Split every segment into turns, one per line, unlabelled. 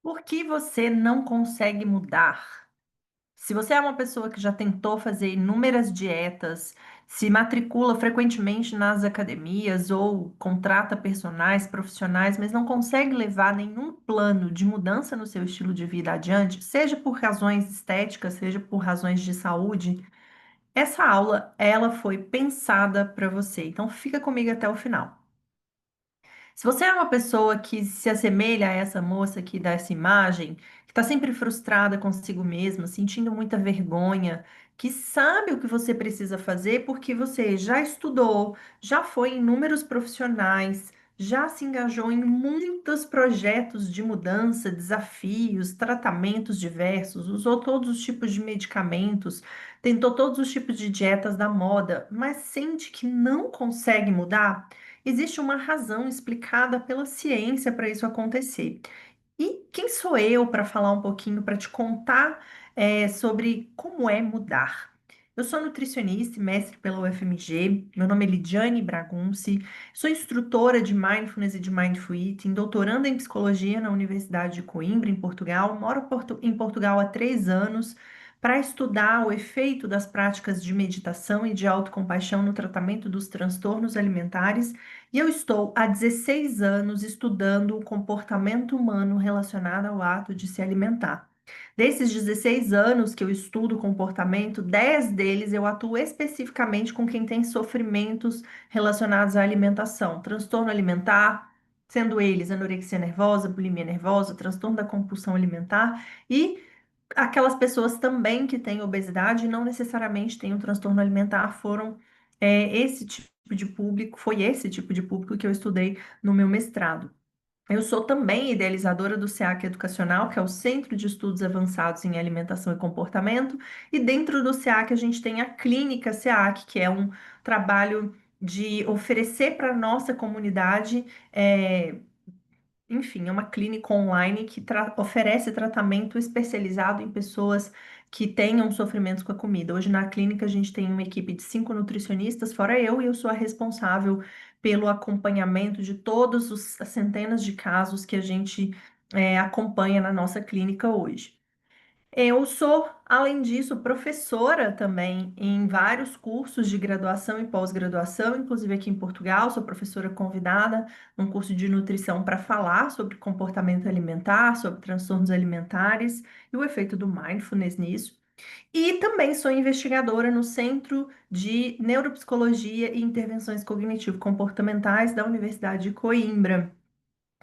Por que você não consegue mudar? Se você é uma pessoa que já tentou fazer inúmeras dietas, se matricula frequentemente nas academias ou contrata personagens profissionais, mas não consegue levar nenhum plano de mudança no seu estilo de vida adiante, seja por razões estéticas, seja por razões de saúde, essa aula ela foi pensada para você. Então fica comigo até o final. Se você é uma pessoa que se assemelha a essa moça aqui dessa imagem, que está sempre frustrada consigo mesma, sentindo muita vergonha, que sabe o que você precisa fazer porque você já estudou, já foi em inúmeros profissionais, já se engajou em muitos projetos de mudança, desafios, tratamentos diversos, usou todos os tipos de medicamentos, tentou todos os tipos de dietas da moda, mas sente que não consegue mudar. Existe uma razão explicada pela ciência para isso acontecer. E quem sou eu para falar um pouquinho, para te contar sobre como é mudar? Eu sou nutricionista e mestre pela UFMG. Meu nome é Lidiane Bragunci. Sou instrutora de Mindfulness e de Mindful Eating, doutoranda em psicologia na Universidade de Coimbra, em Portugal. Moro em Portugal há 3 anos para estudar o efeito das práticas de meditação e de autocompaixão no tratamento dos transtornos alimentares. E eu estou há 16 anos estudando o comportamento humano relacionado ao ato de se alimentar. Desses 16 anos que eu estudo comportamento, 10 deles eu atuo especificamente com quem tem sofrimentos relacionados à alimentação, transtorno alimentar, sendo eles anorexia nervosa, bulimia nervosa, transtorno da compulsão alimentar e aquelas pessoas também que têm obesidade e não necessariamente têm um transtorno alimentar foram esse tipo de público, foi esse tipo de público que eu estudei no meu mestrado. Eu sou também idealizadora do SEAC Educacional, que é o Centro de Estudos Avançados em Alimentação e Comportamento, e dentro do SEAC a gente tem a Clínica SEAC, que é um trabalho de oferecer para a nossa comunidade enfim, é uma clínica online que oferece tratamento especializado em pessoas que tenham sofrimentos com a comida. Hoje na clínica a gente tem uma equipe de 5 nutricionistas, fora eu, e eu sou a responsável pelo acompanhamento de todas as centenas de casos que a gente acompanha na nossa clínica hoje. Eu sou, além disso, professora também em vários cursos de graduação e pós-graduação, inclusive aqui em Portugal, sou professora convidada num curso de nutrição para falar sobre comportamento alimentar, sobre transtornos alimentares e o efeito do mindfulness nisso. E também sou investigadora no Centro de Neuropsicologia e Intervenções Cognitivo-Comportamentais da Universidade de Coimbra.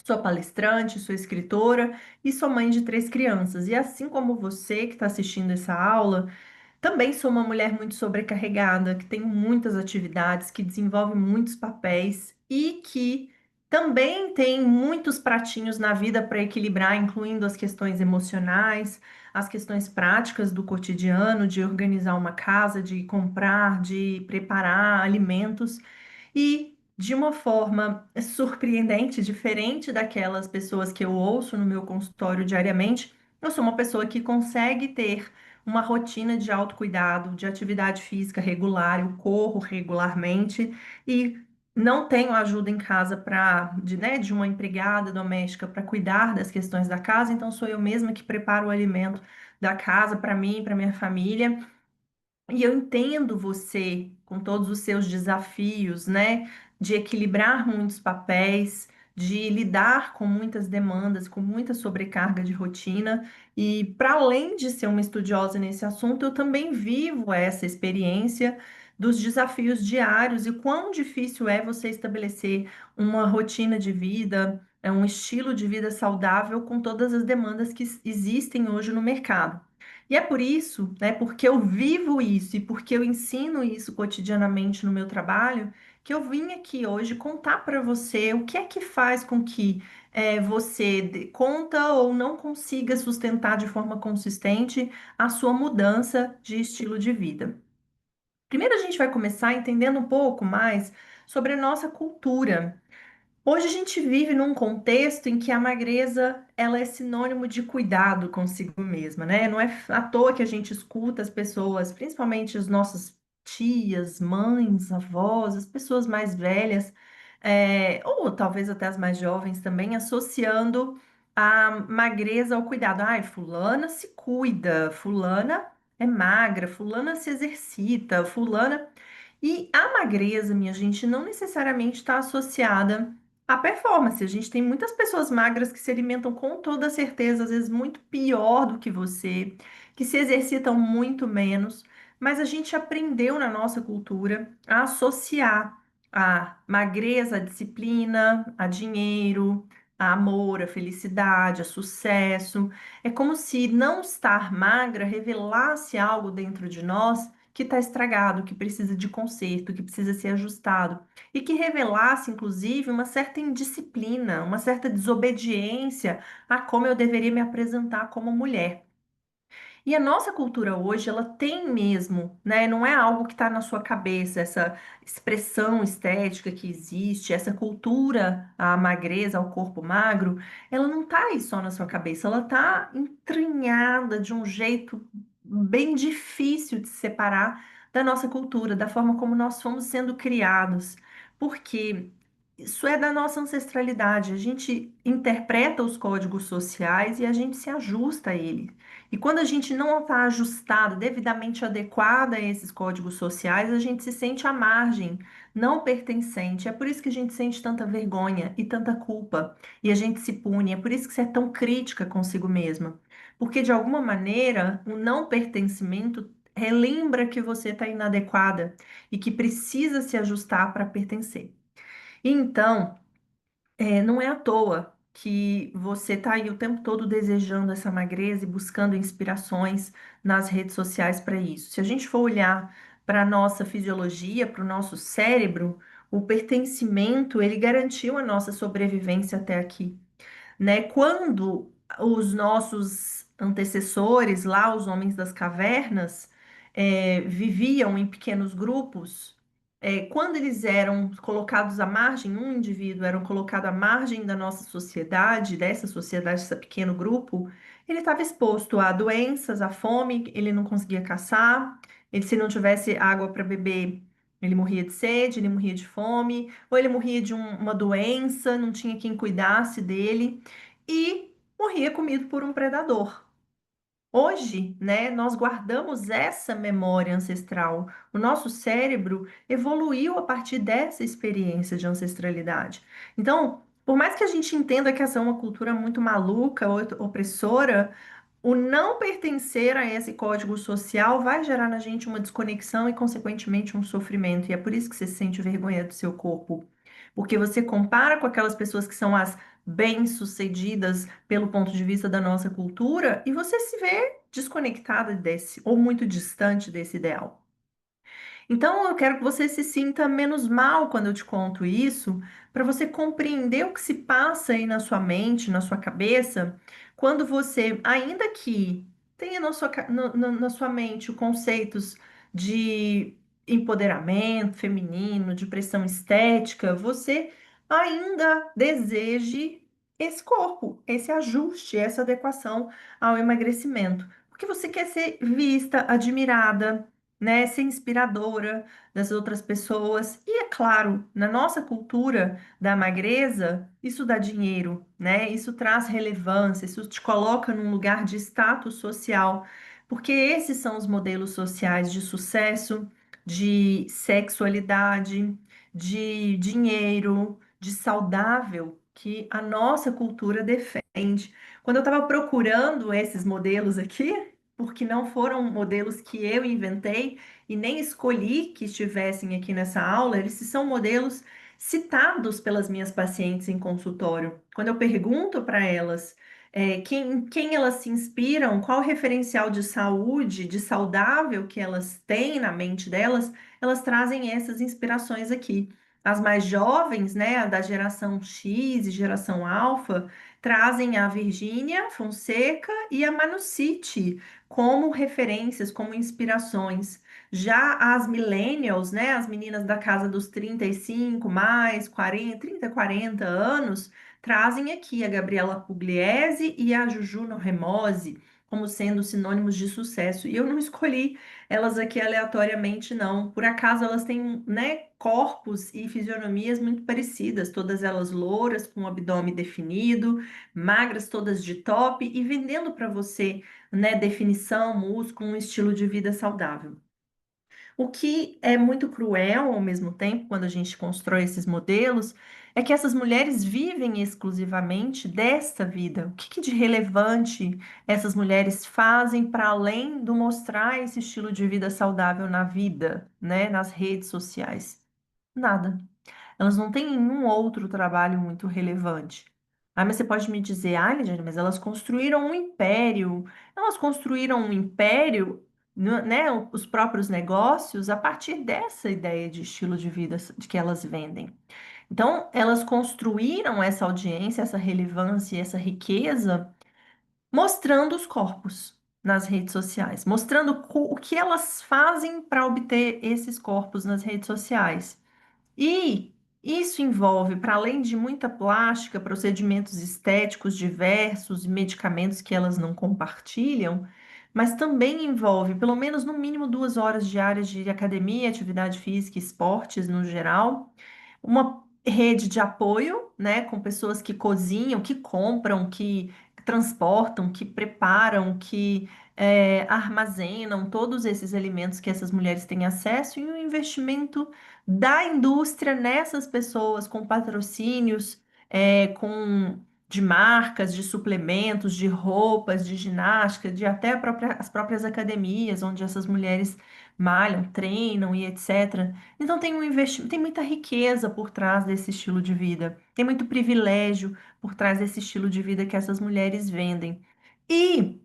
Sou palestrante, sou escritora e sou mãe de 3 crianças. E assim como você que está assistindo essa aula, também sou uma mulher muito sobrecarregada, que tem muitas atividades, que desenvolve muitos papéis e que também tem muitos pratinhos na vida para equilibrar, incluindo as questões emocionais, as questões práticas do cotidiano, de organizar uma casa, de comprar, de preparar alimentos. E de uma forma surpreendente, diferente daquelas pessoas que eu ouço no meu consultório diariamente, eu sou uma pessoa que consegue ter uma rotina de autocuidado, de atividade física regular, eu corro regularmente e não tenho ajuda em casa de uma empregada doméstica para cuidar das questões da casa, então sou eu mesma que preparo o alimento da casa para mim e para minha família. E eu entendo você com todos os seus desafios, né? De equilibrar muitos papéis, de lidar com muitas demandas, com muita sobrecarga de rotina. E para além de ser uma estudiosa nesse assunto, eu também vivo essa experiência dos desafios diários e quão difícil é você estabelecer uma rotina de vida, um estilo de vida saudável com todas as demandas que existem hoje no mercado. E é por isso, né, porque eu vivo isso e porque eu ensino isso cotidianamente no meu trabalho, que eu vim aqui hoje contar para você o que é que faz com que você conta ou não consiga sustentar de forma consistente a sua mudança de estilo de vida. Primeiro, a gente vai começar entendendo um pouco mais sobre a nossa cultura. Hoje a gente vive num contexto em que a magreza ela é sinônimo de cuidado consigo mesma, né? Não é à toa que a gente escuta as pessoas, principalmente as nossas tias, mães, avós, as pessoas mais velhas, ou talvez até as mais jovens também, associando a magreza ao cuidado. Ai, fulana se cuida, fulana é magra, fulana se exercita, fulana. E a magreza, minha gente, não necessariamente está associada à performance. A gente tem muitas pessoas magras que se alimentam com toda certeza, às vezes muito pior do que você, que se exercitam muito menos, mas a gente aprendeu na nossa cultura a associar a magreza, a disciplina, a dinheiro, a amor, a felicidade, a sucesso. É como se não estar magra revelasse algo dentro de nós que está estragado, que precisa de conserto, que precisa ser ajustado, e que revelasse, inclusive, uma certa indisciplina, uma certa desobediência a como eu deveria me apresentar como mulher. E a nossa cultura hoje, ela tem mesmo, né? Não é algo que está na sua cabeça, essa expressão estética que existe, essa cultura à magreza, ao corpo magro, ela não está aí só na sua cabeça, ela está entranhada de um jeito bem difícil de se separar da nossa cultura, da forma como nós fomos sendo criados. Porque isso é da nossa ancestralidade. A gente interpreta os códigos sociais e a gente se ajusta a eles. E quando a gente não está ajustado, devidamente adequado a esses códigos sociais, a gente se sente à margem, não pertencente. É por isso que a gente sente tanta vergonha e tanta culpa. E a gente se pune. É por isso que você é tão crítica consigo mesma. Porque, de alguma maneira, o não pertencimento relembra que você está inadequada e que precisa se ajustar para pertencer. Então, não é à toa que você está aí o tempo todo desejando essa magreza e buscando inspirações nas redes sociais para isso. Se a gente for olhar para a nossa fisiologia, para o nosso cérebro, o pertencimento, ele garantiu a nossa sobrevivência até aqui, né? Quando os nossos antecessores, lá, os homens das cavernas, viviam em pequenos grupos, quando eles eram colocados à margem, um indivíduo era colocado à margem da nossa sociedade, dessa sociedade, desse pequeno grupo, ele estava exposto a doenças, à fome, ele não conseguia caçar, ele, se não tivesse água para beber, ele morria de sede, ele morria de fome, ou ele morria de uma doença, não tinha quem cuidasse dele e morria comido por um predador. Hoje, né, nós guardamos essa memória ancestral. O nosso cérebro evoluiu a partir dessa experiência de ancestralidade. Então, por mais que a gente entenda que essa é uma cultura muito maluca, ou opressora, o não pertencer a esse código social vai gerar na gente uma desconexão e, consequentemente, um sofrimento. E é por isso que você sente vergonha do seu corpo. Porque você compara com aquelas pessoas que são as bem-sucedidas pelo ponto de vista da nossa cultura e você se vê desconectada desse, ou muito distante desse ideal. Então, eu quero que você se sinta menos mal quando eu te conto isso, para você compreender o que se passa aí na sua mente, na sua cabeça, quando você, ainda que tenha na sua, na sua mente conceitos de empoderamento feminino, de pressão estética, você ainda deseje esse corpo, esse ajuste, essa adequação ao emagrecimento, porque você quer ser vista, admirada, né, ser inspiradora das outras pessoas. E é claro, na nossa cultura da magreza, isso dá dinheiro, né? Isso traz relevância, isso te coloca num lugar de status social, porque esses são os modelos sociais de sucesso, de sexualidade, de dinheiro, de saudável que a nossa cultura defende. Quando eu estava procurando esses modelos aqui, porque não foram modelos que eu inventei e nem escolhi que estivessem aqui nessa aula, eles são modelos citados pelas minhas pacientes em consultório. Quando eu pergunto para elas quem elas se inspiram, qual o referencial de saúde, de saudável que elas têm na mente delas, elas trazem essas inspirações aqui. As mais jovens, né, a da geração X e geração Alfa, trazem a Virgínia Fonseca e a Manucci como referências, como inspirações. Já as millennials, né, as meninas da casa dos 35 mais 40, 30, 40 anos, trazem aqui a Gabriela Pugliese e a Juju Remose, como sendo sinônimos de sucesso. E eu não escolhi elas aqui aleatoriamente, não. Por acaso elas têm, né, corpos e fisionomias muito parecidas, todas elas louras, com o abdômen definido, magras, todas de top e vendendo para você, né, definição, músculo, um estilo de vida saudável. O que é muito cruel ao mesmo tempo, quando a gente constrói esses modelos, é que essas mulheres vivem exclusivamente desta vida. O que que de relevante essas mulheres fazem para além do mostrar esse estilo de vida saudável na vida, né, nas redes sociais? Nada. Elas não têm nenhum outro trabalho muito relevante. Ah, mas você pode me dizer, ah, Lidiane, mas elas construíram um império. Elas construíram um império, né, os próprios negócios, a partir dessa ideia de estilo de vida de que elas vendem. Então, elas construíram essa audiência, essa relevância, e essa riqueza, mostrando os corpos nas redes sociais, mostrando o que elas fazem para obter esses corpos nas redes sociais. E isso envolve, para além de muita plástica, procedimentos estéticos diversos e medicamentos que elas não compartilham, mas também envolve, pelo menos no mínimo 2 horas diárias de academia, atividade física, e esportes no geral, uma rede de apoio, né, com pessoas que cozinham, que compram, que transportam, que preparam, que armazenam todos esses alimentos que essas mulheres têm acesso e um investimento da indústria nessas pessoas com patrocínios, com de marcas, de suplementos, de roupas, de ginástica, de até as próprias academias onde essas mulheres malham, treinam e etc. Então tem um investimento, tem muita riqueza por trás desse estilo de vida, tem muito privilégio por trás desse estilo de vida que essas mulheres vendem. E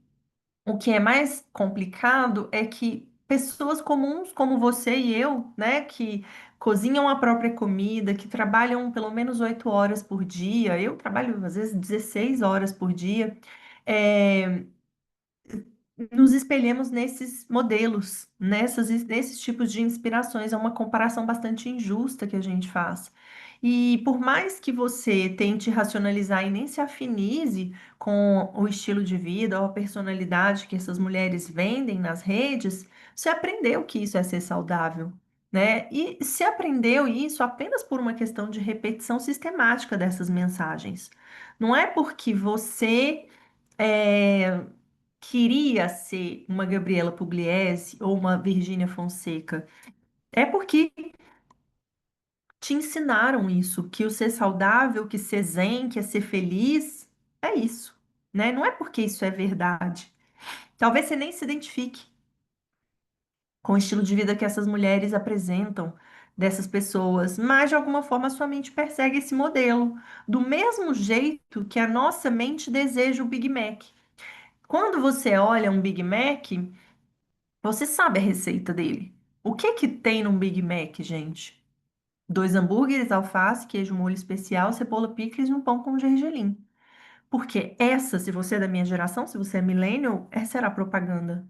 o que é mais complicado é que pessoas comuns como você e eu, né, que cozinham a própria comida, que trabalham pelo menos 8 horas por dia, eu trabalho às vezes 16 horas por dia, é, nos espelhamos nesses modelos, nesses tipos de inspirações. É uma comparação bastante injusta que a gente faz. E por mais que você tente racionalizar e nem se afinize com o estilo de vida ou a personalidade que essas mulheres vendem nas redes, você aprendeu que isso é ser saudável, né? E se aprendeu isso apenas por uma questão de repetição sistemática dessas mensagens. Não é porque você é, queria ser uma Gabriela Pugliese ou uma Virgínia Fonseca. É porque te ensinaram isso, que o ser saudável, que ser zen, que é ser feliz, é isso, né? Não é porque isso é verdade. Talvez você nem se identifique com o estilo de vida que essas mulheres apresentam, dessas pessoas, mas de alguma forma a sua mente persegue esse modelo, do mesmo jeito que a nossa mente deseja o Big Mac. Quando você olha um Big Mac, você sabe a receita dele. O que que tem num Big Mac, gente? 2 hambúrgueres, alface, queijo molho especial, cebola picles e um pão com gergelim. Porque essa, se você é da minha geração, se você é millennial, essa era a propaganda.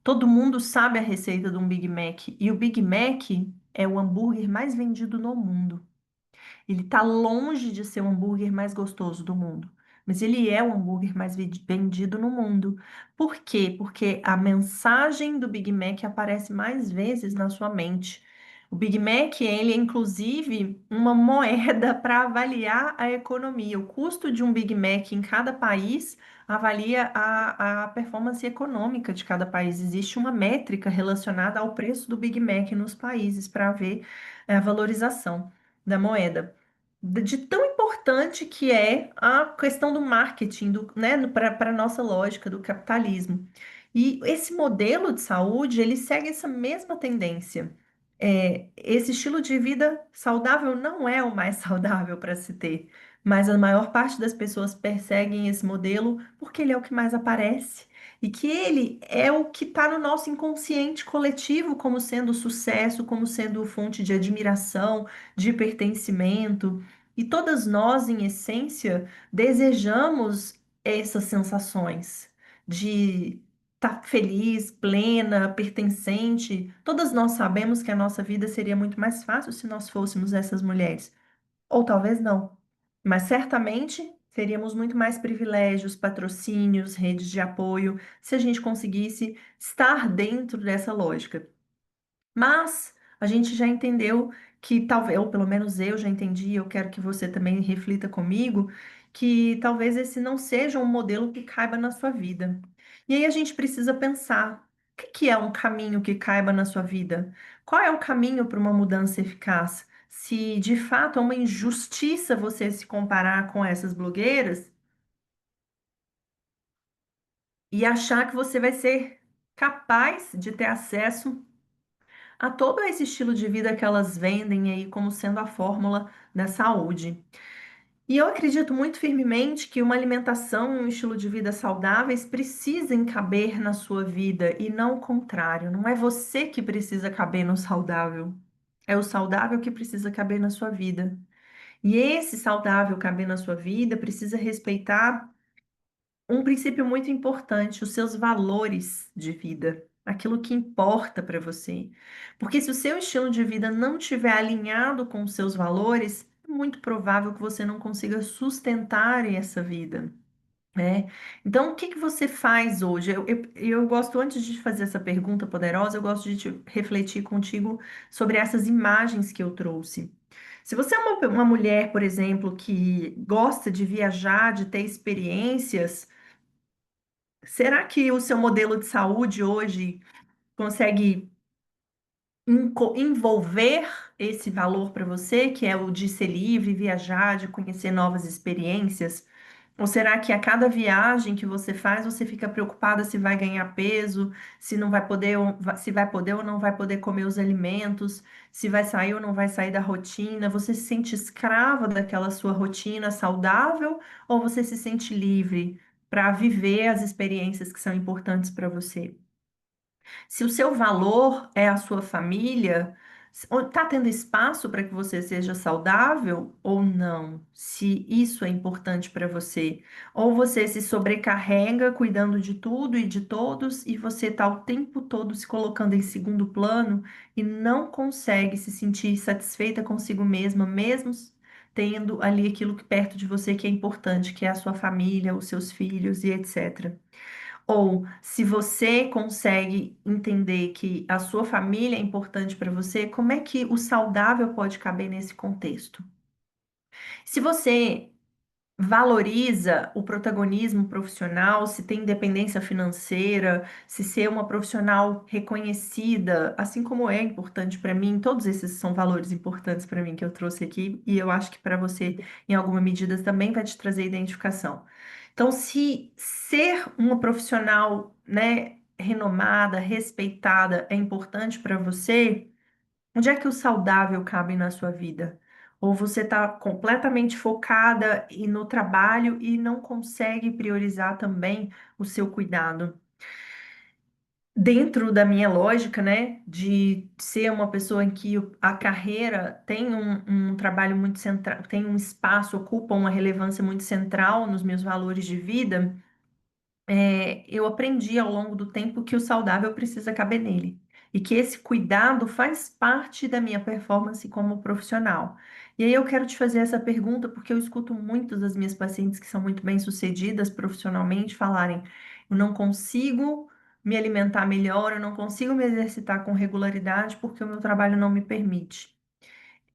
Todo mundo sabe a receita de um Big Mac. E o Big Mac é o hambúrguer mais vendido no mundo. Ele está longe de ser o hambúrguer mais gostoso do mundo, mas ele é o hambúrguer mais vendido no mundo. Por quê? Porque a mensagem do Big Mac aparece mais vezes na sua mente. O Big Mac, ele é inclusive uma moeda para avaliar a economia. O custo de um Big Mac em cada país avalia a performance econômica de cada país. Existe uma métrica relacionada ao preço do Big Mac nos países para ver a valorização da moeda de tão importante que é a questão do marketing, né, para a nossa lógica do capitalismo. E esse modelo de saúde, ele segue essa mesma tendência. Esse estilo de vida saudável não é o mais saudável para se ter, mas a maior parte das pessoas perseguem esse modelo porque ele é o que mais aparece. E que ele é o que está no nosso inconsciente coletivo como sendo sucesso, como sendo fonte de admiração, de pertencimento. E todas nós, em essência, desejamos essas sensações de estar feliz, plena, pertencente. Todas nós sabemos que a nossa vida seria muito mais fácil se nós fôssemos essas mulheres. Ou talvez não. Mas certamente Teríamos muito mais privilégios, patrocínios, redes de apoio, se a gente conseguisse estar dentro dessa lógica. Mas a gente já entendeu que talvez, ou pelo menos eu já entendi, eu quero que você também reflita comigo, que talvez esse não seja um modelo que caiba na sua vida. E aí a gente precisa pensar, o que que é um caminho que caiba na sua vida? Qual é o caminho para uma mudança eficaz? Se de fato é uma injustiça você se comparar com essas blogueiras e achar que você vai ser capaz de ter acesso a todo esse estilo de vida que elas vendem aí como sendo a fórmula da saúde. E eu acredito muito firmemente que uma alimentação e um estilo de vida saudáveis precisem caber na sua vida e não o contrário. Não é você que precisa caber no saudável, é o saudável que precisa caber na sua vida. E esse saudável caber na sua vida precisa respeitar um princípio muito importante, os seus valores de vida, aquilo que importa para você. Porque se o seu estilo de vida não estiver alinhado com os seus valores, é muito provável que você não consiga sustentar essa vida. Né? Então, o que que você faz hoje? Eu gosto, antes de fazer essa pergunta poderosa, eu gosto de refletir contigo sobre essas imagens que eu trouxe. Se você é uma mulher, por exemplo, que gosta de viajar, de ter experiências, será que o seu modelo de saúde hoje consegue envolver esse valor para você, que é o de ser livre, viajar, de conhecer novas experiências? Ou será que a cada viagem que você faz, você fica preocupada se vai ganhar peso, se não vai poder, se vai poder ou não vai poder comer os alimentos, se vai sair ou não vai sair da rotina? Você se sente escrava daquela sua rotina saudável ou você se sente livre para viver as experiências que são importantes para você? Se o seu valor é a sua família, está tendo espaço para que você seja saudável ou não? Se isso é importante para você. Ou você se sobrecarrega cuidando de tudo e de todos e você está o tempo todo se colocando em segundo plano e não consegue se sentir satisfeita consigo mesma, mesmo tendo ali aquilo que perto de você que é importante, que é a sua família, os seus filhos e etc. Ou se você consegue entender que a sua família é importante para você, como é que o saudável pode caber nesse contexto? Se você valoriza o protagonismo profissional, se tem independência financeira, se ser uma profissional reconhecida, assim como é importante para mim, todos esses são valores importantes para mim que eu trouxe aqui e eu acho que para você, em alguma medida, também vai te trazer identificação. Então, se ser uma profissional, né, renomada, respeitada é importante para você, onde é que o saudável cabe na sua vida? Ou você está completamente focada no trabalho e não consegue priorizar também o seu cuidado? Dentro da minha lógica, né, de ser uma pessoa em que a carreira tem um trabalho muito central, tem um espaço, ocupa uma relevância muito central nos meus valores de vida, eu aprendi ao longo do tempo que o saudável precisa caber nele e que esse cuidado faz parte da minha performance como profissional. E aí eu quero te fazer essa pergunta porque eu escuto muitas das minhas pacientes que são muito bem-sucedidas profissionalmente falarem: eu não consigo me alimentar melhor, eu não consigo me exercitar com regularidade porque o meu trabalho não me permite.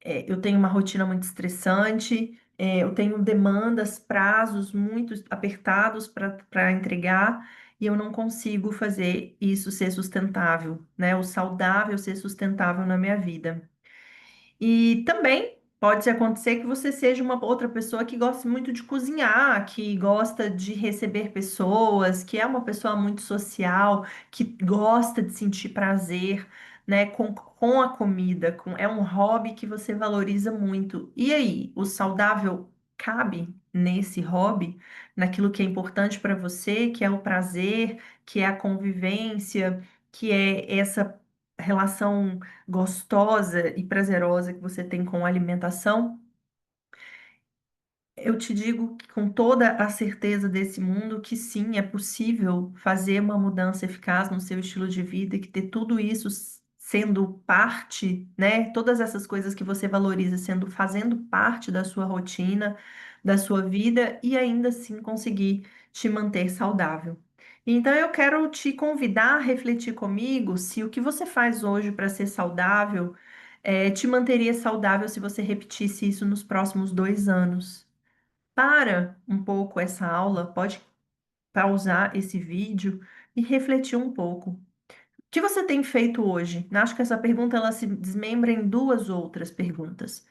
Eu tenho uma rotina muito estressante, eu tenho demandas, prazos muito apertados para entregar, e eu não consigo fazer isso ser sustentável, né? O saudável ser sustentável na minha vida. E também pode acontecer que você seja uma outra pessoa que gosta muito de cozinhar, que gosta de receber pessoas, que é uma pessoa muito social, que gosta de sentir prazer, né, com a comida, é um hobby que você valoriza muito. E aí, o saudável cabe nesse hobby, naquilo que é importante para você, que é o prazer, que é a convivência, que é essa relação gostosa e prazerosa que você tem com a alimentação, eu te digo que com toda a certeza desse mundo que sim, é possível fazer uma mudança eficaz no seu estilo de vida e que ter tudo isso sendo parte, né? Todas essas coisas que você valoriza sendo fazendo parte da sua rotina, da sua vida e ainda assim conseguir te manter saudável. Então, eu quero te convidar a refletir comigo se o que você faz hoje para ser saudável te manteria saudável se você repetisse isso nos próximos 2 anos. Para um pouco essa aula, pode pausar esse vídeo e refletir um pouco. O que você tem feito hoje? Acho que essa pergunta ela se desmembra em duas outras perguntas.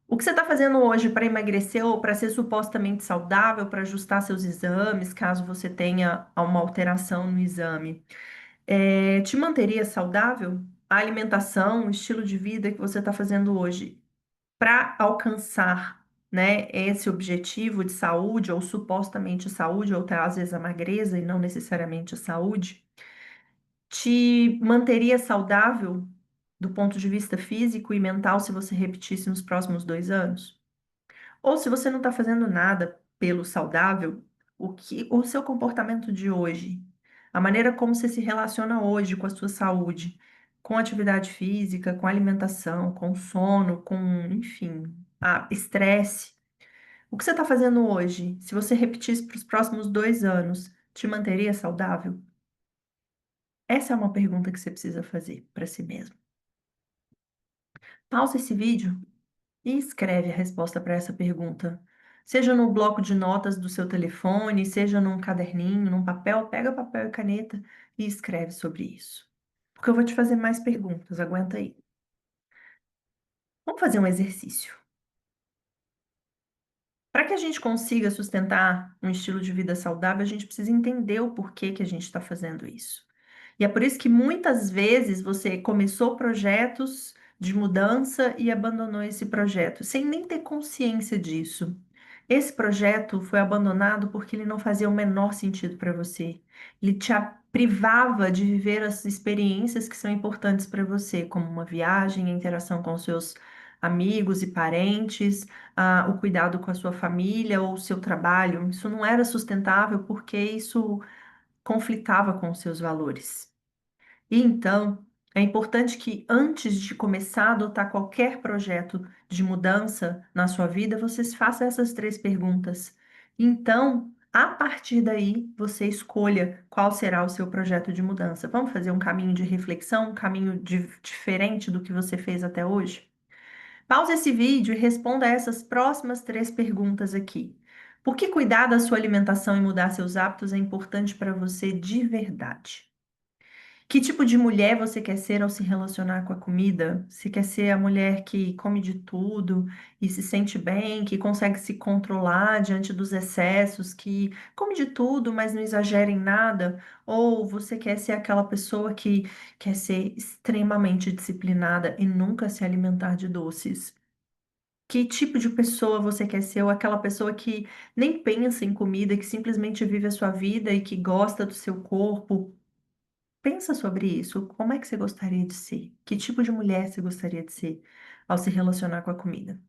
O que você está fazendo hoje para emagrecer ou para ser supostamente saudável, para ajustar seus exames, caso você tenha uma alteração no exame, te manteria saudável? A alimentação, o estilo de vida que você está fazendo hoje para alcançar, né, esse objetivo de saúde, ou supostamente saúde, ou até às vezes a magreza e não necessariamente a saúde, te manteria saudável do ponto de vista físico e mental se você repetisse nos próximos 2 anos? Ou se você não está fazendo nada pelo saudável, o seu comportamento de hoje, a maneira como você se relaciona hoje com a sua saúde, com atividade física, com alimentação, com sono, com, enfim, estresse. O que você está fazendo hoje, se você repetisse para os próximos 2 anos, te manteria saudável? Essa é uma pergunta que você precisa fazer para si mesmo. Pausa esse vídeo e escreve a resposta para essa pergunta. Seja no bloco de notas do seu telefone, seja num caderninho, num papel, pega papel e caneta e escreve sobre isso. Porque eu vou te fazer mais perguntas, aguenta aí. Vamos fazer um exercício. Para que a gente consiga sustentar um estilo de vida saudável, a gente precisa entender o porquê que a gente está fazendo isso. E é por isso que muitas vezes você começou projetos de mudança e abandonou esse projeto, sem nem ter consciência disso. Esse projeto foi abandonado porque ele não fazia o menor sentido para você. Ele privava de viver as experiências que são importantes para você, como uma viagem, a interação com seus amigos e parentes, o cuidado com a sua família ou o seu trabalho. Isso não era sustentável porque isso conflitava com os seus valores. E então, é importante que antes de começar a adotar qualquer projeto de mudança na sua vida, você se faça essas 3 perguntas. Então, a partir daí, você escolha qual será o seu projeto de mudança. Vamos fazer um caminho de reflexão, um caminho diferente do que você fez até hoje? Pause esse vídeo e responda essas próximas 3 perguntas aqui. Por que cuidar da sua alimentação e mudar seus hábitos é importante para você de verdade? Que tipo de mulher você quer ser ao se relacionar com a comida? Se quer ser a mulher que come de tudo e se sente bem, que consegue se controlar diante dos excessos, que come de tudo, mas não exagera em nada? Ou você quer ser aquela pessoa que quer ser extremamente disciplinada e nunca se alimentar de doces? Que tipo de pessoa você quer ser? Ou aquela pessoa que nem pensa em comida, que simplesmente vive a sua vida e que gosta do seu corpo? Pensa sobre isso. Como é que você gostaria de ser? Que tipo de mulher você gostaria de ser ao se relacionar com a comida?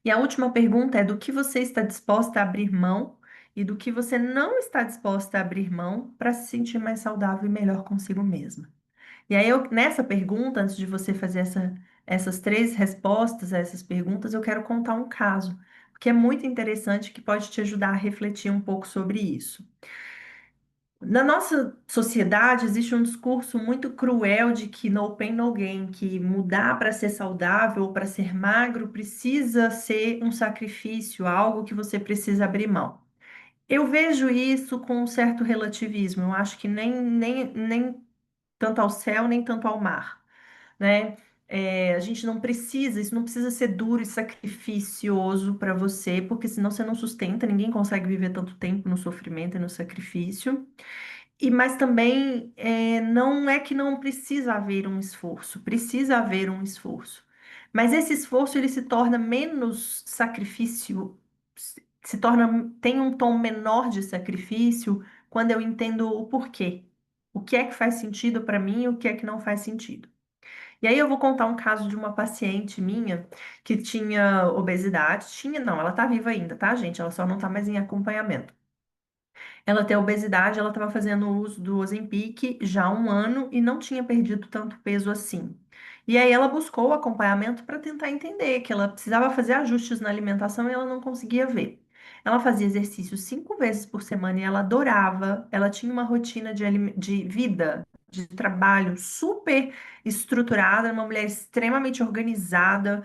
E a última pergunta é do que você está disposta a abrir mão e do que você não está disposta a abrir mão para se sentir mais saudável e melhor consigo mesma. E aí, nessa pergunta, antes de você fazer essas 3 respostas a essas perguntas, eu quero contar um caso, que é muito interessante, que pode te ajudar a refletir um pouco sobre isso. Na nossa sociedade existe um discurso muito cruel de que no pain, no gain, que mudar para ser saudável ou para ser magro precisa ser um sacrifício, algo que você precisa abrir mão. Eu vejo isso com um certo relativismo. Eu acho que nem tanto ao céu, nem tanto ao mar, né? A gente não precisa, isso não precisa ser duro e sacrificioso para você, porque senão você não sustenta, ninguém consegue viver tanto tempo no sofrimento e no sacrifício. Mas também não é que não precisa haver um esforço, precisa haver um esforço. Mas esse esforço ele se torna menos sacrifício, se torna, tem um tom menor de sacrifício quando eu entendo o porquê. O que é que faz sentido para mim e o que é que não faz sentido. E aí eu vou contar um caso de uma paciente minha que tinha obesidade, tinha, não, ela tá viva ainda, tá, gente? Ela só não tá mais em acompanhamento. Ela tem obesidade, ela estava fazendo uso do Ozempic já há um ano e não tinha perdido tanto peso assim. E aí ela buscou o acompanhamento para tentar entender que ela precisava fazer ajustes na alimentação e ela não conseguia ver. Ela fazia exercício 5 vezes por semana e ela adorava. Ela tinha uma rotina de vida, de trabalho super estruturada, uma mulher extremamente organizada,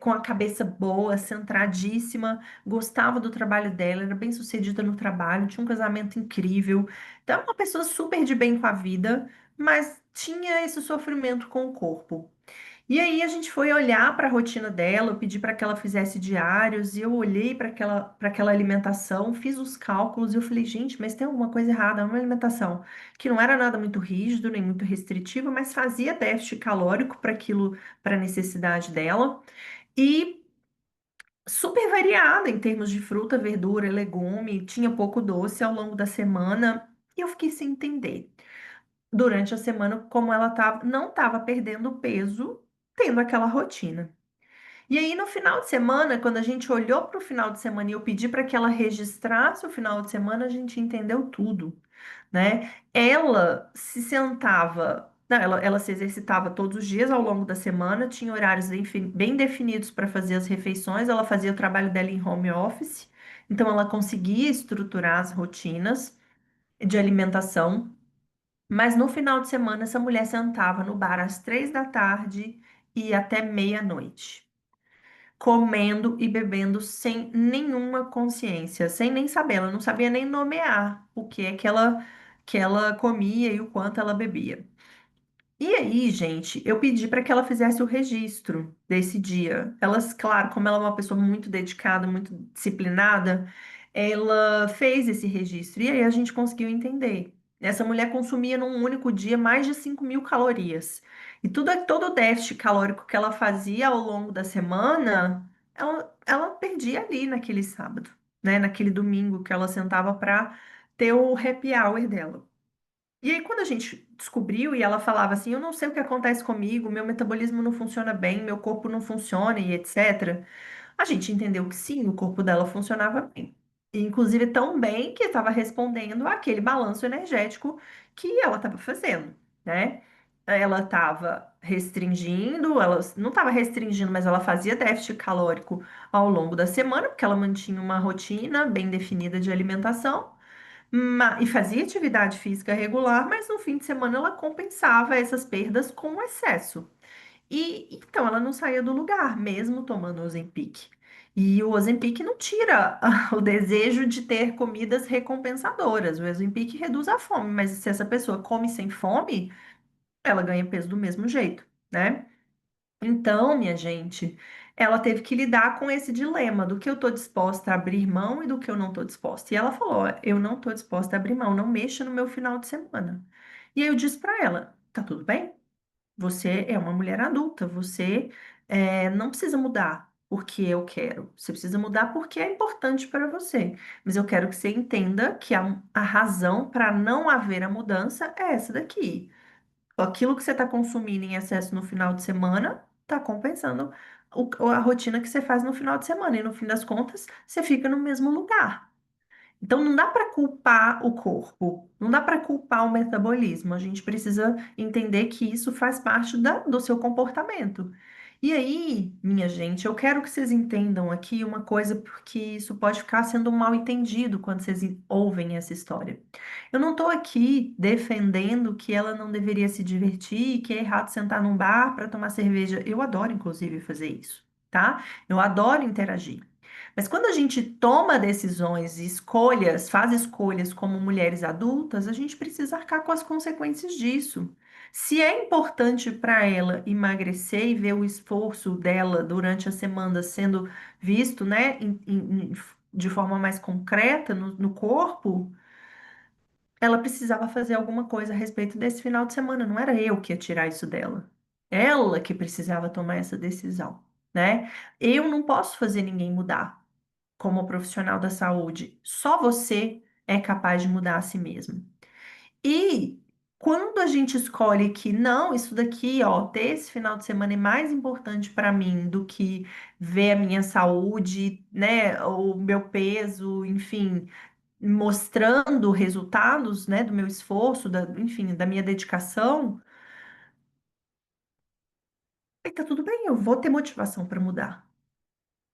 com a cabeça boa, centradíssima, gostava do trabalho dela, era bem-sucedida no trabalho, tinha um casamento incrível. Então, é uma pessoa super de bem com a vida, mas tinha esse sofrimento com o corpo. E aí a gente foi olhar para a rotina dela, eu pedi para que ela fizesse diários, e eu olhei para aquela alimentação, fiz os cálculos e eu falei, gente, mas tem alguma coisa errada, é uma alimentação que não era nada muito rígido, nem muito restritivo, mas fazia déficit calórico para aquilo, para a necessidade dela. E super variada em termos de fruta, verdura, legume, tinha pouco doce ao longo da semana. E eu fiquei sem entender durante a semana como ela não estava perdendo peso tendo aquela rotina. E aí, no final de semana, quando a gente olhou para o final de semana e eu pedi para que ela registrasse o final de semana, a gente entendeu tudo, né? Ela se sentava, não, ela se exercitava todos os dias ao longo da semana, tinha horários bem definidos para fazer as refeições, ela fazia o trabalho dela em home office, então ela conseguia estruturar as rotinas de alimentação, mas no final de semana, essa mulher sentava no bar às 3 da tarde e até meia-noite comendo e bebendo sem nenhuma consciência, sem nem saber, ela não sabia nem nomear o que é que ela comia e o quanto ela bebia. E aí, gente, eu pedi para que ela fizesse o registro desse dia. Elas, claro, como ela é uma pessoa muito dedicada, muito disciplinada, ela fez esse registro. E aí a gente conseguiu entender. Essa mulher consumia num único dia mais de 5.000 calorias. E todo o déficit calórico que ela fazia ao longo da semana, ela perdia ali naquele sábado, né? Naquele domingo que ela sentava para ter o happy hour dela. E aí, quando a gente descobriu e ela falava assim, eu não sei o que acontece comigo, meu metabolismo não funciona bem, meu corpo não funciona e etc. A gente entendeu que sim, o corpo dela funcionava bem. E, inclusive, tão bem que estava respondendo àquele balanço energético que ela estava fazendo, né? Ela estava restringindo, ela não estava restringindo, mas ela fazia déficit calórico ao longo da semana, porque ela mantinha uma rotina bem definida de alimentação. E fazia atividade física regular, mas no fim de semana ela compensava essas perdas com o excesso. E então ela não saía do lugar, mesmo tomando Ozempic. E o Ozempic não tira o desejo de ter comidas recompensadoras. O Ozempic reduz a fome, mas se essa pessoa come sem fome, ela ganha peso do mesmo jeito, né? Então, minha gente, ela teve que lidar com esse dilema do que eu estou disposta a abrir mão e do que eu não estou disposta. E ela falou: "Ó, eu não estou disposta a abrir mão, não mexa no meu final de semana." E aí eu disse para ela: tá tudo bem? Você é uma mulher adulta, você não precisa mudar porque eu quero. Você precisa mudar porque é importante para você. Mas eu quero que você entenda que a razão para não haver a mudança é essa daqui. Aquilo que você está consumindo em excesso no final de semana está compensando a rotina que você faz no final de semana. E no fim das contas, você fica no mesmo lugar. Então, não dá para culpar o corpo, não dá para culpar o metabolismo. A gente precisa entender que isso faz parte do seu comportamento. E aí, minha gente, eu quero que vocês entendam aqui uma coisa, porque isso pode ficar sendo mal entendido quando vocês ouvem essa história. Eu não estou aqui defendendo que ela não deveria se divertir, que é errado sentar num bar para tomar cerveja. Eu adoro, inclusive, fazer isso, tá? Eu adoro interagir. Mas quando a gente toma decisões e escolhas, faz escolhas como mulheres adultas, a gente precisa arcar com as consequências disso. Se é importante para ela emagrecer e ver o esforço dela durante a semana sendo visto, né, de forma mais concreta no corpo, ela precisava fazer alguma coisa a respeito desse final de semana. Não era eu que ia tirar isso dela. Ela que precisava tomar essa decisão, né? Eu não posso fazer ninguém mudar como profissional da saúde. Só você é capaz de mudar a si mesmo. E quando a gente escolhe que não, isso daqui, ó, ter esse final de semana é mais importante para mim do que ver a minha saúde, né, o meu peso, enfim, mostrando resultados, né, do meu esforço, enfim, da minha dedicação, Aí tá tudo bem, eu vou ter motivação para mudar.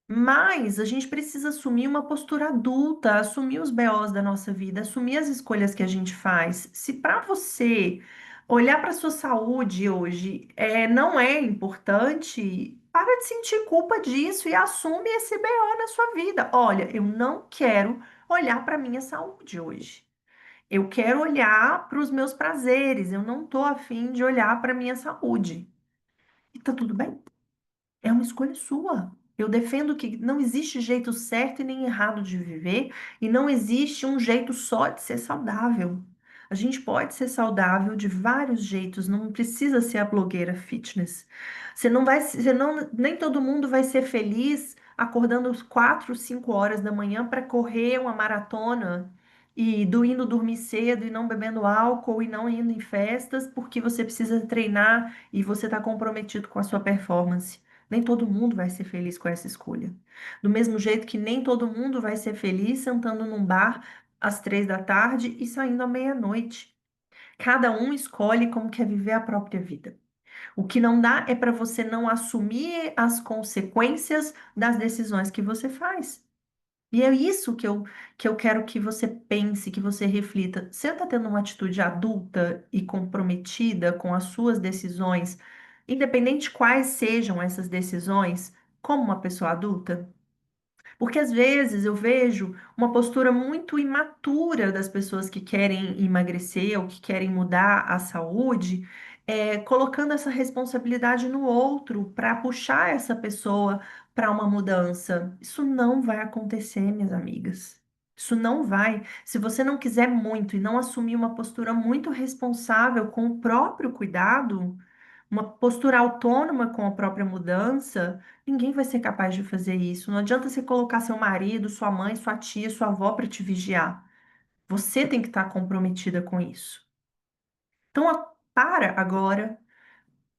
Mas a gente precisa assumir uma postura adulta, assumir os BOs da nossa vida, assumir as escolhas que a gente faz. Se para você olhar para sua saúde hoje não é importante, para de sentir culpa disso e assume esse BO na sua vida. Olha, eu não quero olhar para minha saúde hoje. Eu quero olhar para os meus prazeres. Eu não estou afim de olhar para minha saúde. E tá tudo bem. É uma escolha sua. Eu defendo que não existe jeito certo e nem errado de viver, e não existe um jeito só de ser saudável. A gente pode ser saudável de vários jeitos, não precisa ser a blogueira fitness. Você não, nem todo mundo vai ser feliz acordando às 4, 5 horas da manhã para correr uma maratona e indo dormir cedo e não bebendo álcool e não indo em festas porque você precisa treinar e você está comprometido com a sua performance. Nem todo mundo vai ser feliz com essa escolha. Do mesmo jeito que nem todo mundo vai ser feliz sentando num bar às 3 da tarde e saindo à meia-noite. Cada um escolhe como quer viver a própria vida. O que não dá é para você não assumir as consequências das decisões que você faz. E é isso que eu quero que você pense, que você reflita. Você está tendo uma atitude adulta e comprometida com as suas decisões, independente quais sejam essas decisões, como uma pessoa adulta? Porque às vezes eu vejo uma postura muito imatura das pessoas que querem emagrecer ou que querem mudar a saúde, colocando essa responsabilidade no outro para puxar essa pessoa para uma mudança. Isso não vai acontecer, minhas amigas. Isso não vai. Se você não quiser muito e não assumir uma postura muito responsável com o próprio cuidado, uma postura autônoma com a própria mudança, ninguém vai ser capaz de fazer isso. Não adianta você colocar seu marido, sua mãe, sua tia, sua avó para te vigiar. Você tem que estar comprometida com isso. Então, para agora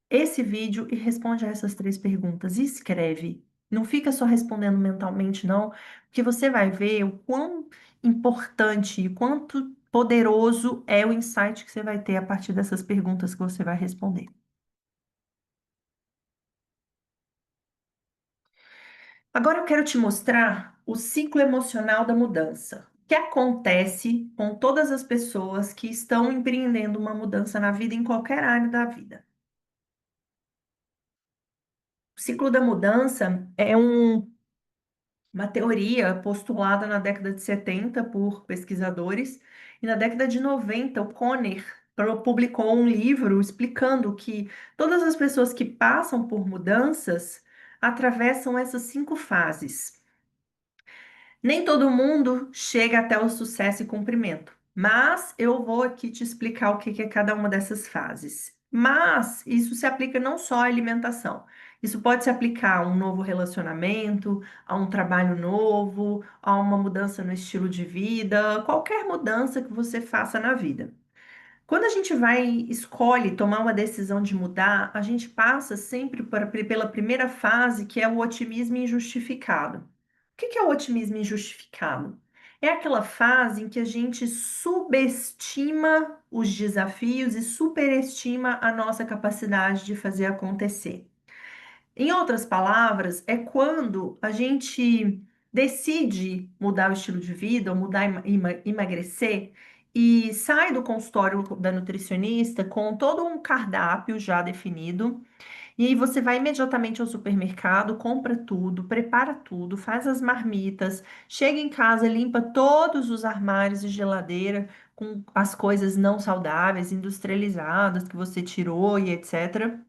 esse vídeo e responde a essas 3 perguntas. E escreve. Não fica só respondendo mentalmente, não, porque você vai ver o quão importante e quanto poderoso é o insight que você vai ter a partir dessas perguntas que você vai responder. Agora eu quero te mostrar o ciclo emocional da mudança. O que acontece com todas as pessoas que estão empreendendo uma mudança na vida, em qualquer área da vida. O ciclo da mudança é uma teoria postulada na década de 70 por pesquisadores, e na década de 90 o Conner publicou um livro explicando que todas as pessoas que passam por mudanças atravessam essas 5 fases. Nem todo mundo chega até o sucesso e cumprimento, mas eu vou aqui te explicar o que que é cada uma dessas fases. Mas isso se aplica não só à alimentação. Isso pode se aplicar a um novo relacionamento, a um trabalho novo, a uma mudança no estilo de vida, qualquer mudança que você faça na vida. Quando a gente escolhe tomar uma decisão de mudar, a gente passa sempre pela primeira fase, que é o otimismo injustificado. O que é o otimismo injustificado? É aquela fase em que a gente subestima os desafios e superestima a nossa capacidade de fazer acontecer. Em outras palavras, é quando a gente decide mudar o estilo de vida ou mudar, emagrecer e sai do consultório da nutricionista com todo um cardápio já definido. E aí você vai imediatamente ao supermercado, compra tudo, prepara tudo, faz as marmitas, chega em casa, limpa todos os armários e geladeira com as coisas não saudáveis, industrializadas que você tirou e etc.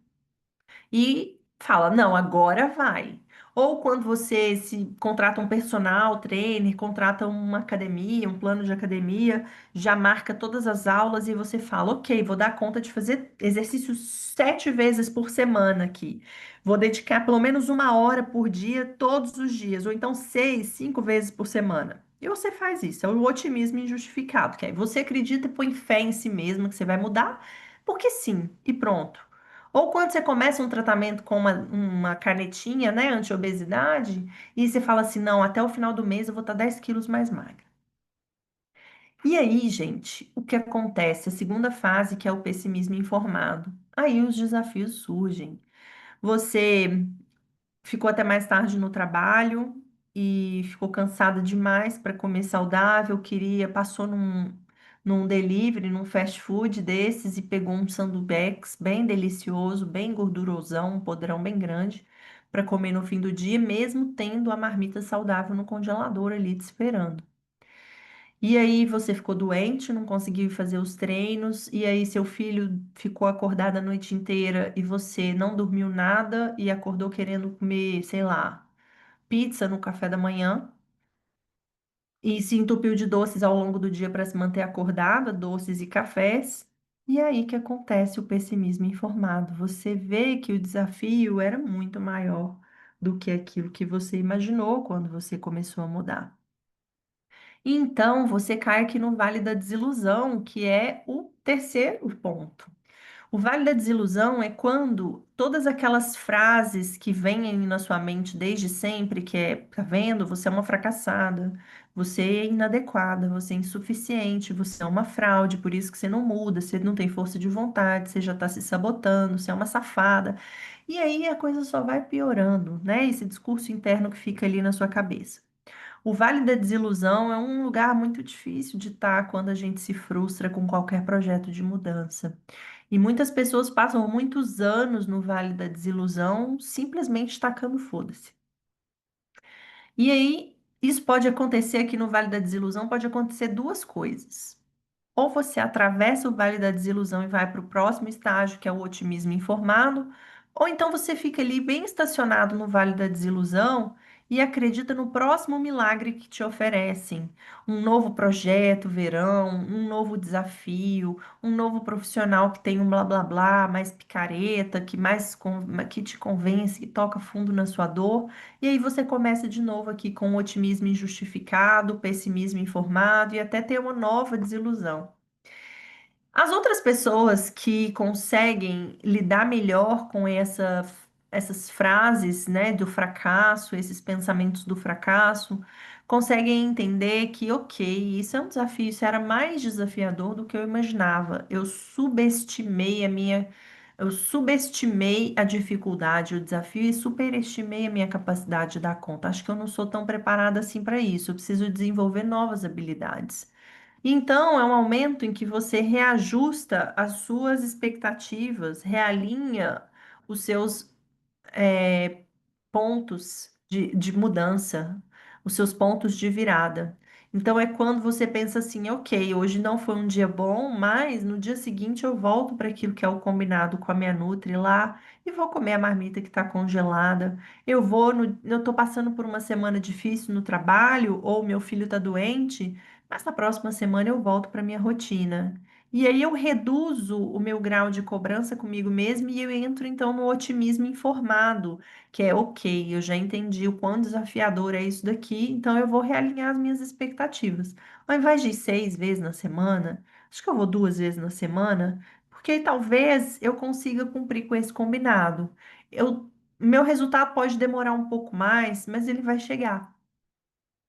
E fala, não, agora vai. Ou quando você se contrata um personal trainer, contrata uma academia, um plano de academia, já marca todas as aulas e você fala, ok, vou dar conta de fazer exercício 7 vezes por semana aqui. Vou dedicar pelo menos 1 hora por dia, todos os dias, ou então 6, 5 vezes por semana. E você faz isso, é o otimismo injustificado, que aí você acredita e põe fé em si mesmo que você vai mudar, porque sim, e pronto. Ou quando você começa um tratamento com uma canetinha, né, anti-obesidade, e você fala assim, não, até o final do mês eu vou estar 10 quilos mais magra. E aí, gente, o que acontece? A segunda fase, que é o pessimismo informado. Aí os desafios surgem. Você ficou até mais tarde no trabalho e ficou cansada demais para comer saudável, passou num delivery, num fast food desses e pegou um sandubex bem delicioso, bem gordurosão, um podrão bem grande para comer no fim do dia, mesmo tendo a marmita saudável no congelador ali te esperando. E aí você ficou doente, não conseguiu ir fazer os treinos, e aí seu filho ficou acordado a noite inteira e você não dormiu nada e acordou querendo comer, sei lá, pizza no café da manhã e se entupiu de doces ao longo do dia para se manter acordada, doces e cafés. E aí que acontece o pessimismo informado. Você vê que o desafio era muito maior do que aquilo que você imaginou quando você começou a mudar. Então, você cai aqui no vale da desilusão, que é o terceiro ponto. O vale da desilusão é quando todas aquelas frases que vêm aí na sua mente desde sempre, que é, tá vendo, você é uma fracassada, você é inadequada, você é insuficiente, você é uma fraude, por isso que você não muda, você não tem força de vontade, você já está se sabotando, você é uma safada. E aí a coisa só vai piorando, né? Esse discurso interno que fica ali na sua cabeça. O Vale da Desilusão é um lugar muito difícil de estar quando a gente se frustra com qualquer projeto de mudança. E muitas pessoas passam muitos anos no Vale da Desilusão simplesmente tacando foda-se. E aí, isso pode acontecer aqui no Vale da Desilusão, pode acontecer duas coisas. Ou você atravessa o vale da desilusão e vai para o próximo estágio, que é o otimismo informado, ou então você fica ali bem estacionado no vale da desilusão e acredita no próximo milagre que te oferecem. Um novo projeto, verão, um novo desafio, um novo profissional que tem um blá blá blá, mais picareta, que te convence, que toca fundo na sua dor. E aí você começa de novo aqui com o otimismo injustificado, pessimismo informado e até ter uma nova desilusão. As outras pessoas que conseguem lidar melhor com essas frases, né, do fracasso, esses pensamentos do fracasso, conseguem entender que, ok, isso é um desafio, isso era mais desafiador do que eu imaginava. Eu subestimei a dificuldade, o desafio e superestimei a minha capacidade de dar conta. Acho que eu não sou tão preparada assim para isso. Eu preciso desenvolver novas habilidades. Então, é um momento em que você reajusta as suas expectativas, realinha os seus pontos de mudança, os seus pontos de virada. Então, é quando você pensa assim, ok, hoje não foi um dia bom, mas no dia seguinte eu volto para aquilo que é o combinado com a minha Nutri lá e vou comer a marmita que está congelada. Eu estou passando por uma semana difícil no trabalho, ou meu filho está doente, mas na próxima semana eu volto para minha rotina. E aí eu reduzo o meu grau de cobrança comigo mesmo e eu entro então no otimismo informado, que é ok, eu já entendi o quão desafiador é isso daqui, então eu vou realinhar as minhas expectativas. Ao invés de ir 6 vezes na semana, acho que eu vou 2 vezes na semana, porque aí talvez eu consiga cumprir com esse combinado. Meu resultado pode demorar um pouco mais, mas ele vai chegar.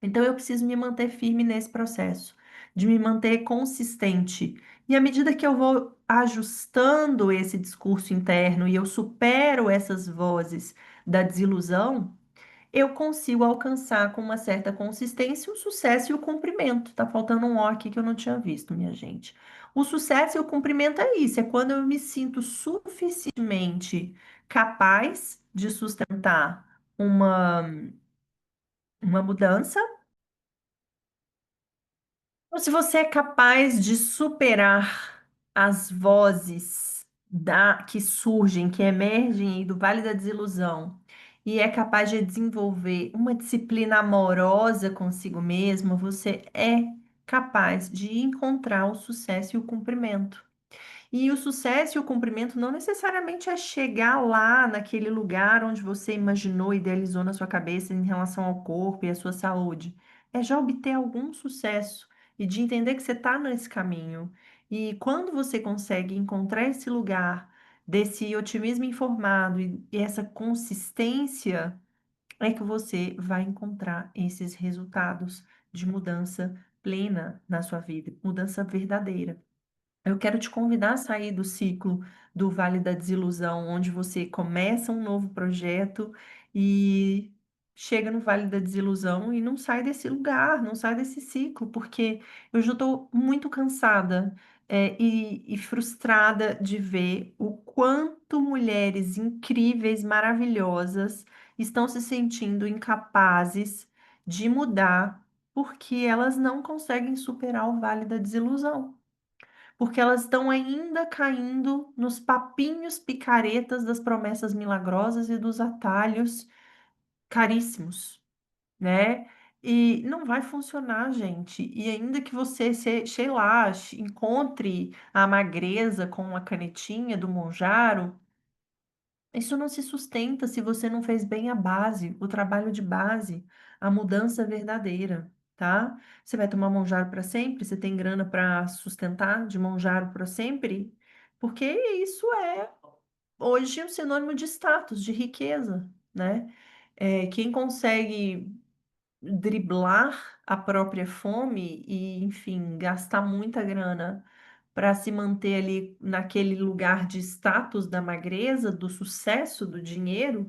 Então eu preciso me manter firme nesse processo, de me manter consistente. E à medida que eu vou ajustando esse discurso interno e eu supero essas vozes da desilusão, eu consigo alcançar com uma certa consistência o sucesso e o cumprimento. Tá faltando um O aqui que eu não tinha visto, minha gente. O sucesso e o cumprimento é isso, é quando eu me sinto suficientemente capaz de sustentar uma mudança. Ou se você é capaz de superar as vozes que surgem, que emergem aí do Vale da Desilusão, e é capaz de desenvolver uma disciplina amorosa consigo mesmo, você é capaz de encontrar o sucesso e o cumprimento. E o sucesso e o cumprimento não necessariamente é chegar lá naquele lugar onde você imaginou, idealizou na sua cabeça em relação ao corpo e à sua saúde. É já obter algum sucesso e de entender que você está nesse caminho. E quando você consegue encontrar esse lugar desse otimismo informado e essa consistência, é que você vai encontrar esses resultados de mudança plena na sua vida, mudança verdadeira. Eu quero te convidar a sair do ciclo do Vale da Desilusão, onde você começa um novo projeto e chega no Vale da Desilusão e não sai desse lugar, não sai desse ciclo, porque eu já estou muito cansada, e frustrada de ver o quanto mulheres incríveis, maravilhosas, estão se sentindo incapazes de mudar porque elas não conseguem superar o Vale da Desilusão, porque elas estão ainda caindo nos papinhos picaretas das promessas milagrosas e dos atalhos caríssimos, né? E não vai funcionar, gente. E ainda que você, sei lá, encontre a magreza com a canetinha do Monjaro, isso não se sustenta se você não fez bem a base, o trabalho de base, a mudança verdadeira, tá? Você vai tomar Monjaro para sempre? Você tem grana para sustentar de Monjaro para sempre? Porque isso é hoje um sinônimo de status, de riqueza, né? Quem consegue driblar a própria fome e, enfim, gastar muita grana para se manter ali naquele lugar de status da magreza, do sucesso, do dinheiro,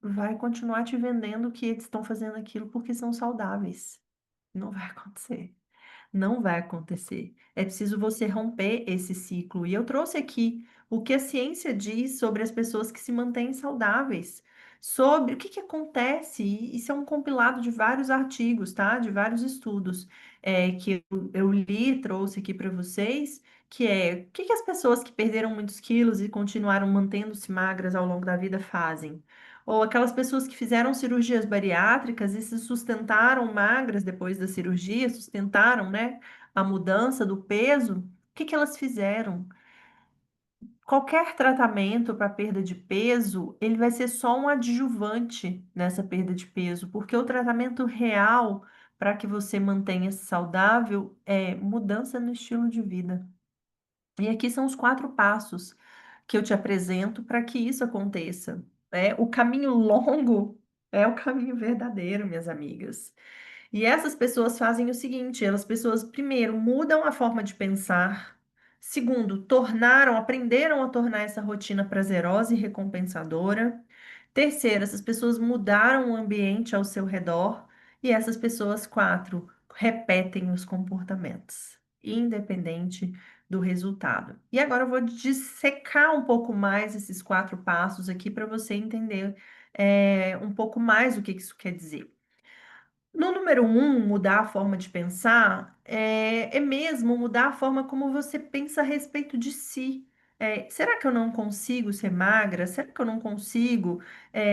vai continuar te vendendo que eles estão fazendo aquilo porque são saudáveis. Não vai acontecer. Não vai acontecer. É preciso você romper esse ciclo. E eu trouxe aqui o que a ciência diz sobre as pessoas que se mantêm saudáveis, sobre o que que acontece. E isso é um compilado de vários artigos, tá? De vários estudos, que eu li e trouxe aqui para vocês, que é o que que as pessoas que perderam muitos quilos e continuaram mantendo-se magras ao longo da vida fazem. Ou aquelas pessoas que fizeram cirurgias bariátricas e se sustentaram magras depois da cirurgia, sustentaram, né, a mudança do peso, o que que elas fizeram? Qualquer tratamento para perda de peso, ele vai ser só um adjuvante nessa perda de peso, porque o tratamento real para que você mantenha-se saudável é mudança no estilo de vida. E aqui são os 4 passos que eu te apresento para que isso aconteça. O caminho longo é o caminho verdadeiro, minhas amigas. E essas pessoas fazem o seguinte: elas pessoas, primeiro, mudam a forma de pensar. Segundo, aprenderam a tornar essa rotina prazerosa e recompensadora. Terceiro, essas pessoas mudaram o ambiente ao seu redor. E essas pessoas, quatro, repetem os comportamentos, independente do resultado. E agora eu vou dissecar um pouco mais esses 4 passos aqui para você entender, um pouco mais o que que isso quer dizer. No número 1, mudar a forma de pensar, é mesmo mudar a forma como você pensa a respeito de si. Será que eu não consigo ser magra? Será que eu não consigo?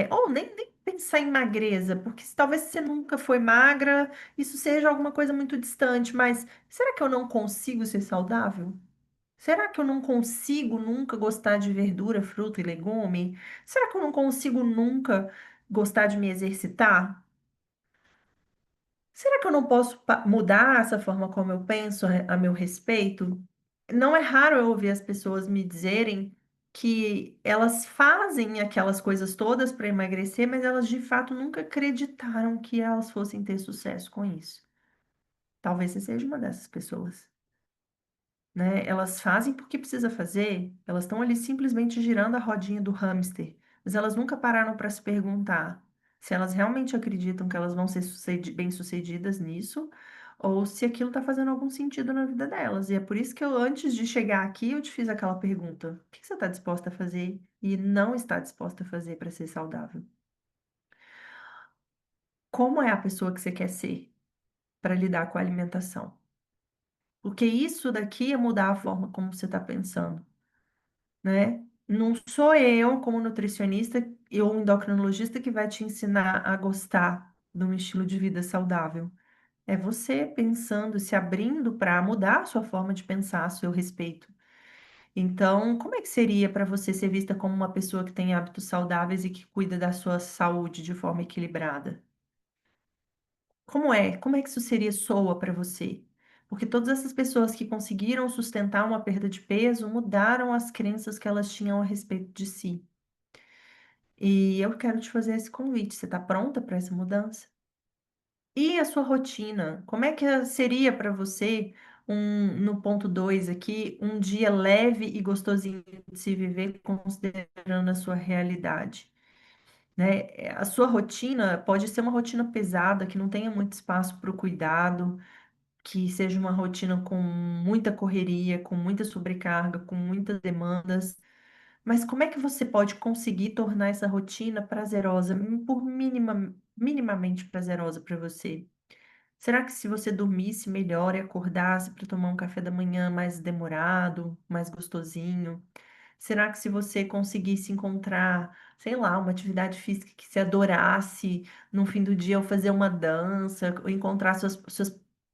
Ou nem pensar em magreza, porque talvez você nunca foi magra, isso seja alguma coisa muito distante, mas será que eu não consigo ser saudável? Será que eu não consigo nunca gostar de verdura, fruta e legume? Será que eu não consigo nunca gostar de me exercitar? Será que eu não posso mudar essa forma como eu penso a meu respeito? Não é raro eu ouvir as pessoas me dizerem que elas fazem aquelas coisas todas para emagrecer, mas elas de fato nunca acreditaram que elas fossem ter sucesso com isso. Talvez você seja uma dessas pessoas, né? Elas fazem porque precisa fazer, elas estão ali simplesmente girando a rodinha do hamster, mas elas nunca pararam para se perguntar se elas realmente acreditam que elas vão ser bem-sucedidas nisso, ou se aquilo está fazendo algum sentido na vida delas. E é por isso que eu, antes de chegar aqui, eu te fiz aquela pergunta: o que você está disposta a fazer e não está disposta a fazer para ser saudável? Como é a pessoa que você quer ser para lidar com a alimentação? Porque isso daqui é mudar a forma como você está pensando, né? Não sou eu, como nutricionista ou endocrinologista, que vai te ensinar a gostar de um estilo de vida saudável. É você pensando, se abrindo para mudar a sua forma de pensar a seu respeito. Então, como é que seria para você ser vista como uma pessoa que tem hábitos saudáveis e que cuida da sua saúde de forma equilibrada? Como é? Como é que isso seria soa para você? Porque todas essas pessoas que conseguiram sustentar uma perda de peso mudaram as crenças que elas tinham a respeito de si. E eu quero te fazer esse convite. Você está pronta para essa mudança? E a sua rotina? Como é que seria para você no ponto 2 aqui, um dia leve e gostosinho de se viver considerando a sua realidade, né? A sua rotina pode ser uma rotina pesada, que não tenha muito espaço para o cuidado, que seja uma rotina com muita correria, com muita sobrecarga, com muitas demandas. Mas como é que você pode conseguir tornar essa rotina prazerosa, minimamente prazerosa para você? Será que se você dormisse melhor e acordasse para tomar um café da manhã mais demorado, mais gostosinho? Será que se você conseguisse encontrar, sei lá, uma atividade física que você adorasse no fim do dia, ou fazer uma dança, ou encontrar suas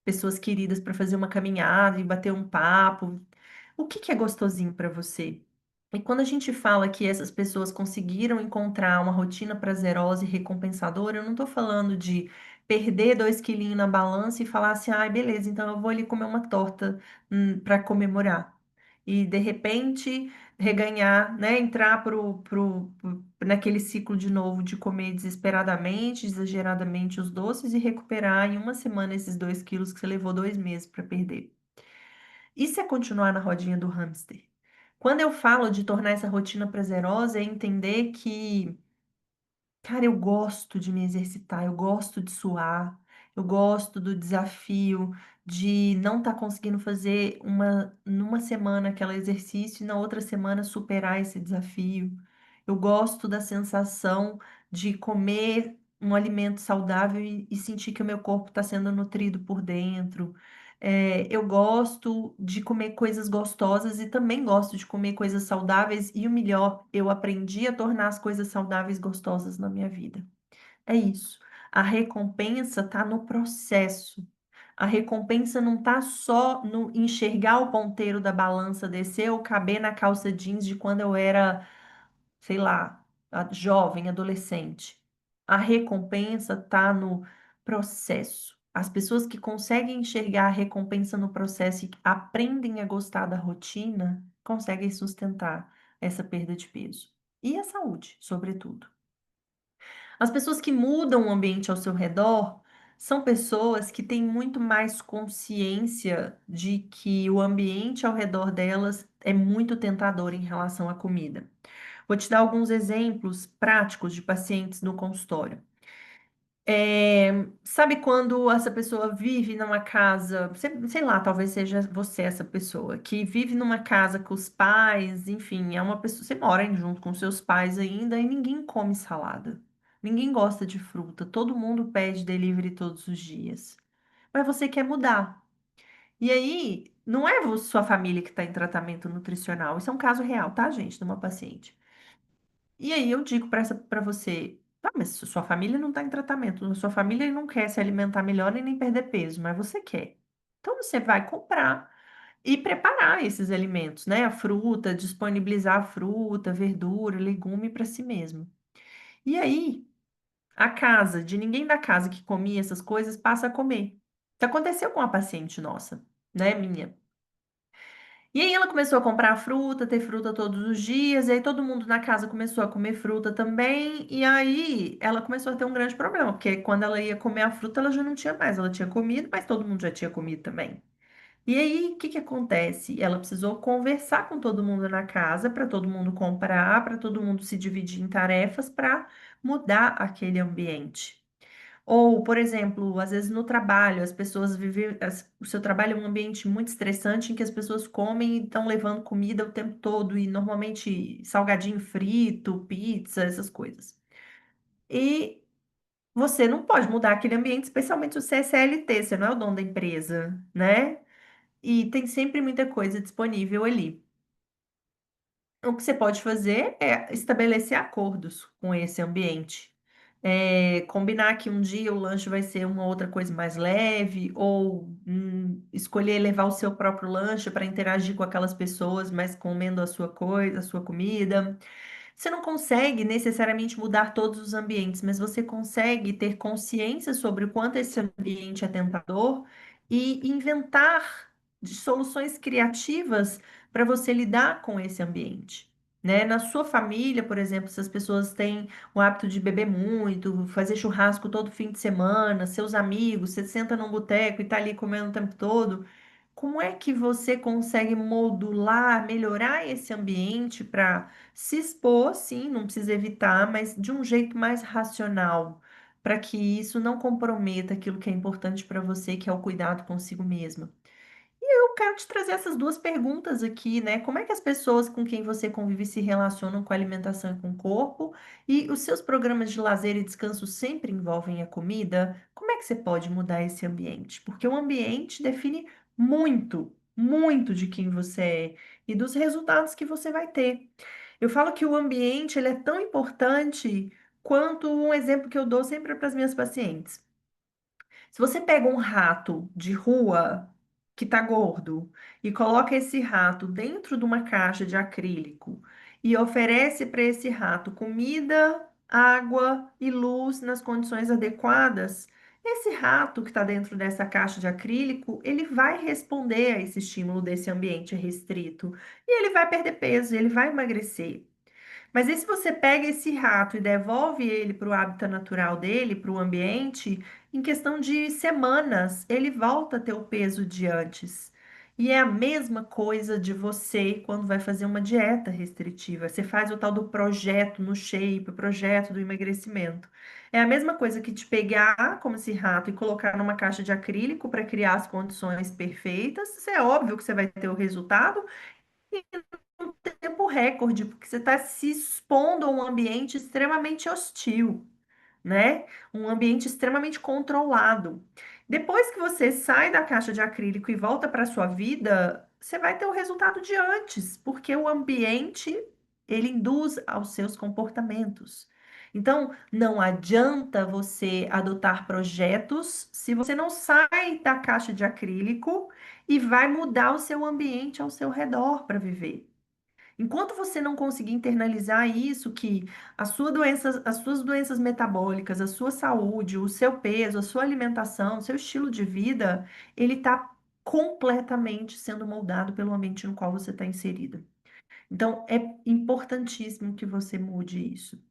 pessoas queridas para fazer uma caminhada e bater um papo? O que que é gostosinho para você? E quando a gente fala que essas pessoas conseguiram encontrar uma rotina prazerosa e recompensadora, eu não estou falando de perder 2 quilinhos na balança e falar assim, ai, beleza, então eu vou ali comer uma torta, para comemorar. E de repente reganhar, né? Entrar naquele ciclo de novo de comer desesperadamente, exageradamente os doces e recuperar em uma semana esses 2 quilos que você levou 2 meses para perder. Isso é continuar na rodinha do hamster. Quando eu falo de tornar essa rotina prazerosa, é entender que, cara, eu gosto de me exercitar, eu gosto de suar, eu gosto do desafio de não estar conseguindo fazer numa semana aquele exercício e na outra semana superar esse desafio. Eu gosto da sensação de comer um alimento saudável e sentir que o meu corpo está sendo nutrido por dentro. Eu gosto de comer coisas gostosas e também gosto de comer coisas saudáveis, e o melhor, eu aprendi a tornar as coisas saudáveis gostosas na minha vida. É isso. A recompensa está no processo. A recompensa não está só no enxergar o ponteiro da balança descer ou caber na calça jeans de quando eu era, sei lá, jovem, adolescente. A recompensa está no processo. As pessoas que conseguem enxergar a recompensa no processo e aprendem a gostar da rotina, conseguem sustentar essa perda de peso. E a saúde, sobretudo. As pessoas que mudam o ambiente ao seu redor são pessoas que têm muito mais consciência de que o ambiente ao redor delas é muito tentador em relação à comida. Vou te dar alguns exemplos práticos de pacientes no consultório. Sabe quando essa pessoa vive numa casa, sei lá, talvez seja você essa pessoa, que vive numa casa com os pais, enfim, é uma pessoa, você mora junto com seus pais ainda e ninguém come salada. Ninguém gosta de fruta, todo mundo pede delivery todos os dias. Mas você quer mudar. E aí, não é sua família que está em tratamento nutricional, isso é um caso real, tá, gente, de uma paciente. E aí eu digo para você, tá, mas sua família não está em tratamento, sua família não quer se alimentar melhor e nem perder peso, mas você quer. Então você vai comprar e preparar esses alimentos, né? A fruta, disponibilizar a fruta, verdura, legume para si mesmo. E aí, a casa, de ninguém da casa que comia essas coisas, passa a comer. Isso aconteceu com uma paciente nossa, né, minha? E aí ela começou a comprar fruta, ter fruta todos os dias, e aí todo mundo na casa começou a comer fruta também, e aí ela começou a ter um grande problema, porque quando ela ia comer a fruta, ela já não tinha mais, ela tinha comido, mas todo mundo já tinha comido também. E aí, o que que acontece? Ela precisou conversar com todo mundo na casa, para todo mundo comprar, para todo mundo se dividir em tarefas, para mudar aquele ambiente. Ou, por exemplo, às vezes no trabalho, as pessoas vivem. O seu trabalho é um ambiente muito estressante em que as pessoas comem e estão levando comida o tempo todo, e normalmente salgadinho frito, pizza, essas coisas. E você não pode mudar aquele ambiente, especialmente se você é CLT, você não é o dono da empresa, né? E tem sempre muita coisa disponível ali. O que você pode fazer é estabelecer acordos com esse ambiente. Combinar que um dia o lanche vai ser uma outra coisa mais leve, ou escolher levar o seu próprio lanche para interagir com aquelas pessoas, mas comendo a sua coisa, a sua comida. Você não consegue necessariamente mudar todos os ambientes, mas você consegue ter consciência sobre o quanto esse ambiente é tentador e inventar de soluções criativas para você lidar com esse ambiente. Né? Na sua família, por exemplo, se as pessoas têm o hábito de beber muito, fazer churrasco todo fim de semana, seus amigos, você senta num boteco e tá ali comendo o tempo todo, como é que você consegue modular, melhorar esse ambiente para se expor, sim, não precisa evitar, mas de um jeito mais racional, para que isso não comprometa aquilo que é importante para você, que é o cuidado consigo mesma. Eu quero te trazer essas duas perguntas aqui, né? Como é que as pessoas com quem você convive se relacionam com a alimentação e com o corpo? E os seus programas de lazer e descanso sempre envolvem a comida? Como é que você pode mudar esse ambiente? Porque o ambiente define muito, muito de quem você é e dos resultados que você vai ter. Eu falo que o ambiente, ele é tão importante quanto um exemplo que eu dou sempre para as minhas pacientes. Se você pega um rato de rua que tá gordo e coloca esse rato dentro de uma caixa de acrílico e oferece para esse rato comida, água e luz nas condições adequadas, esse rato que está dentro dessa caixa de acrílico, ele vai responder a esse estímulo desse ambiente restrito e ele vai perder peso, ele vai emagrecer. Mas e se você pega esse rato e devolve ele para o hábitat natural dele, para o ambiente, em questão de semanas, ele volta a ter o peso de antes. E é a mesma coisa de você quando vai fazer uma dieta restritiva. Você faz o tal do projeto no shape, o projeto do emagrecimento. É a mesma coisa que te pegar como esse rato e colocar numa caixa de acrílico para criar as condições perfeitas. É óbvio que você vai ter o resultado tempo recorde, porque você está se expondo a um ambiente extremamente hostil, né? Um ambiente extremamente controlado. Depois que você sai da caixa de acrílico e volta para a sua vida, você vai ter o resultado de antes, porque o ambiente ele induz aos seus comportamentos. Então, não adianta você adotar projetos se você não sai da caixa de acrílico e vai mudar o seu ambiente ao seu redor para viver. Enquanto você não conseguir internalizar isso, que as suas doenças metabólicas, a sua saúde, o seu peso, a sua alimentação, o seu estilo de vida, ele está completamente sendo moldado pelo ambiente no qual você está inserida. Então, é importantíssimo que você mude isso.